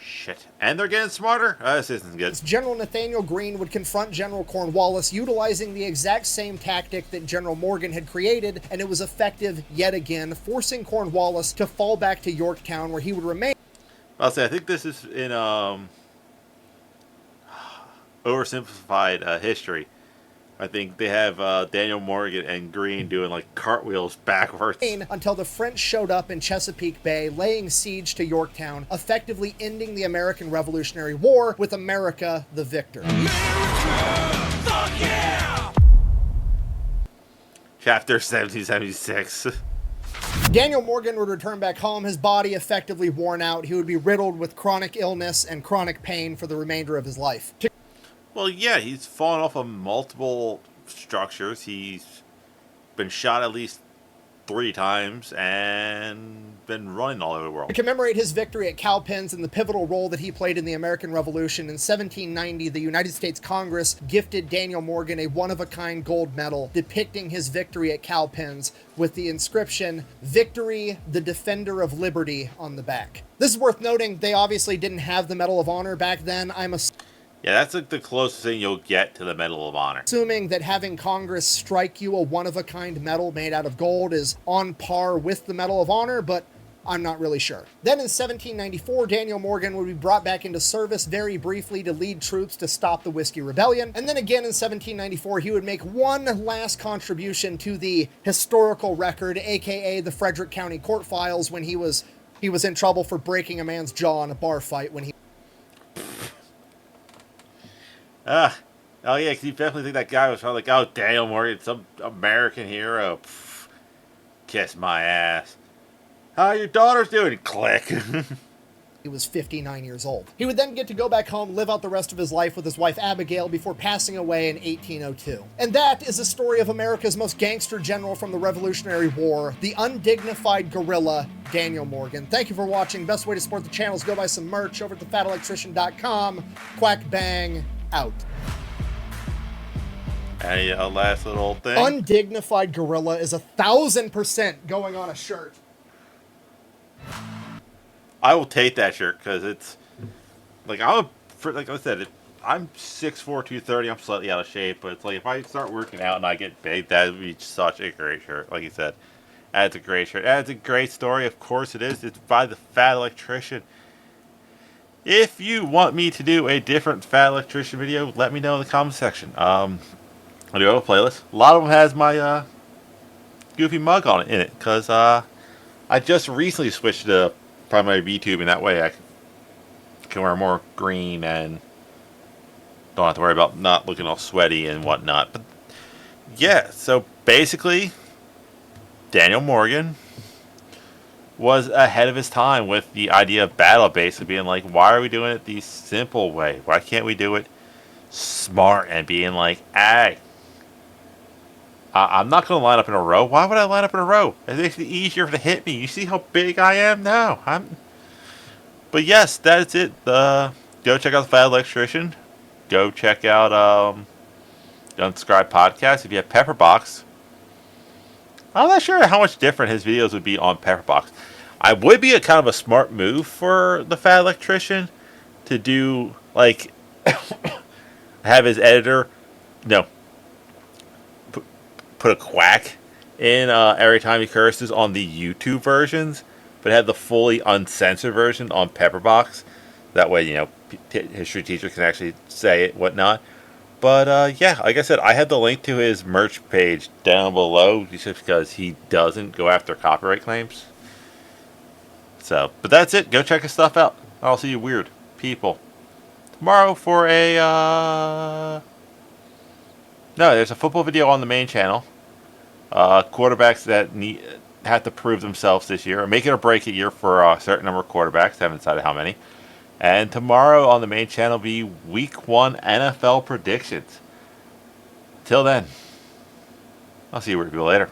Shit. And they're getting smarter? This isn't good. General Nathaniel Greene would confront General Cornwallis utilizing the exact same tactic that General Morgan had created, and it was effective yet again, forcing Cornwallis to fall back to Yorktown, where he would remain. I'll say, I think this is in oversimplified history. I think they have Daniel Morgan and Greene doing like cartwheels backwards. Until the French showed up in Chesapeake Bay, laying siege to Yorktown, effectively ending the American Revolutionary War with America the victor. Fuck yeah! Chapter 1776. Daniel Morgan would return back home, his body effectively worn out. He would be riddled with chronic illness and chronic pain for the remainder of his life. Well, yeah, he's fallen off of multiple structures. He's been shot at least 3 times and been running all over the world. To commemorate his victory at Cowpens and the pivotal role that he played in the American Revolution, in 1790, the United States Congress gifted Daniel Morgan a one-of-a-kind gold medal depicting his victory at Cowpens with the inscription, "Victory, the Defender of Liberty," on the back. This is worth noting, they obviously didn't have the Medal of Honor back then. Yeah, that's like the closest thing you'll get to the Medal of Honor. Assuming that having Congress strike you a one-of-a-kind medal made out of gold is on par with the Medal of Honor, but I'm not really sure. Then in 1794, Daniel Morgan would be brought back into service very briefly to lead troops to stop the Whiskey Rebellion. And then again in 1794, he would make one last contribution to the historical record, aka the Frederick County Court Files, when he was in trouble for breaking a man's jaw in a bar fight when he... Oh yeah, because you definitely think that guy was probably like, oh, Daniel Morgan, some American hero. Pff, kiss my ass. How your daughter's doing? Click. He was 59 years old. He would then get to go back home, live out the rest of his life with his wife Abigail before passing away in 1802. And that is the story of America's most gangster general from the Revolutionary War, the undignified guerrilla, Daniel Morgan. Thank you for watching. Best way to support the channel is go buy some merch over at thefatelectrician.com. Quack bang, out. And a last little thing. Undignified gorilla is 1,000% going on a shirt. I will take that shirt because it's like like I said, I'm 6'4", 230. I'm slightly out of shape, but it's like if I start working out and I get big, that would be such a great shirt. Like you said, that's a great shirt. That's a great story. Of course it is. It's by the Fat Electrician. If you want me to do a different Fat Electrician video, let me know in the comment section. I do have a playlist. A lot of them has my goofy mug on it in it because I just recently switched to primary VTube, and that way I can wear more green and don't have to worry about not looking all sweaty and whatnot. But yeah, so basically, Daniel Morgan was ahead of his time with the idea of battle, basically being like, why are we doing it the simple way? Why can't we do it smart and being like, hey, I'm not going to line up in a row. Why would I line up in a row? It makes it easier to hit me. You see how big I am now? But yes, that's it. Go check out the Fat Electrician. Go check out the Unsubscribed Podcast. If you have Pepperbox, I'm not sure how much different his videos would be on Pepperbox. I would be a kind of a smart move for the Fat Electrician to do, like, have his editor, put a quack in every time he curses on the YouTube versions, but have the fully uncensored version on Pepperbox. That way, history teacher can actually say it, whatnot. But yeah, like I said, I have the link to his merch page down below, just because he doesn't go after copyright claims. So, but that's it. Go check his stuff out. I'll see you weird people tomorrow for a no, there's a football video on the main channel. Quarterbacks that have to prove themselves this year, or make it or break it year for a certain number of quarterbacks. I haven't decided how many. And tomorrow on the main channel will be Week 1 NFL predictions. Till then, I'll see you people later.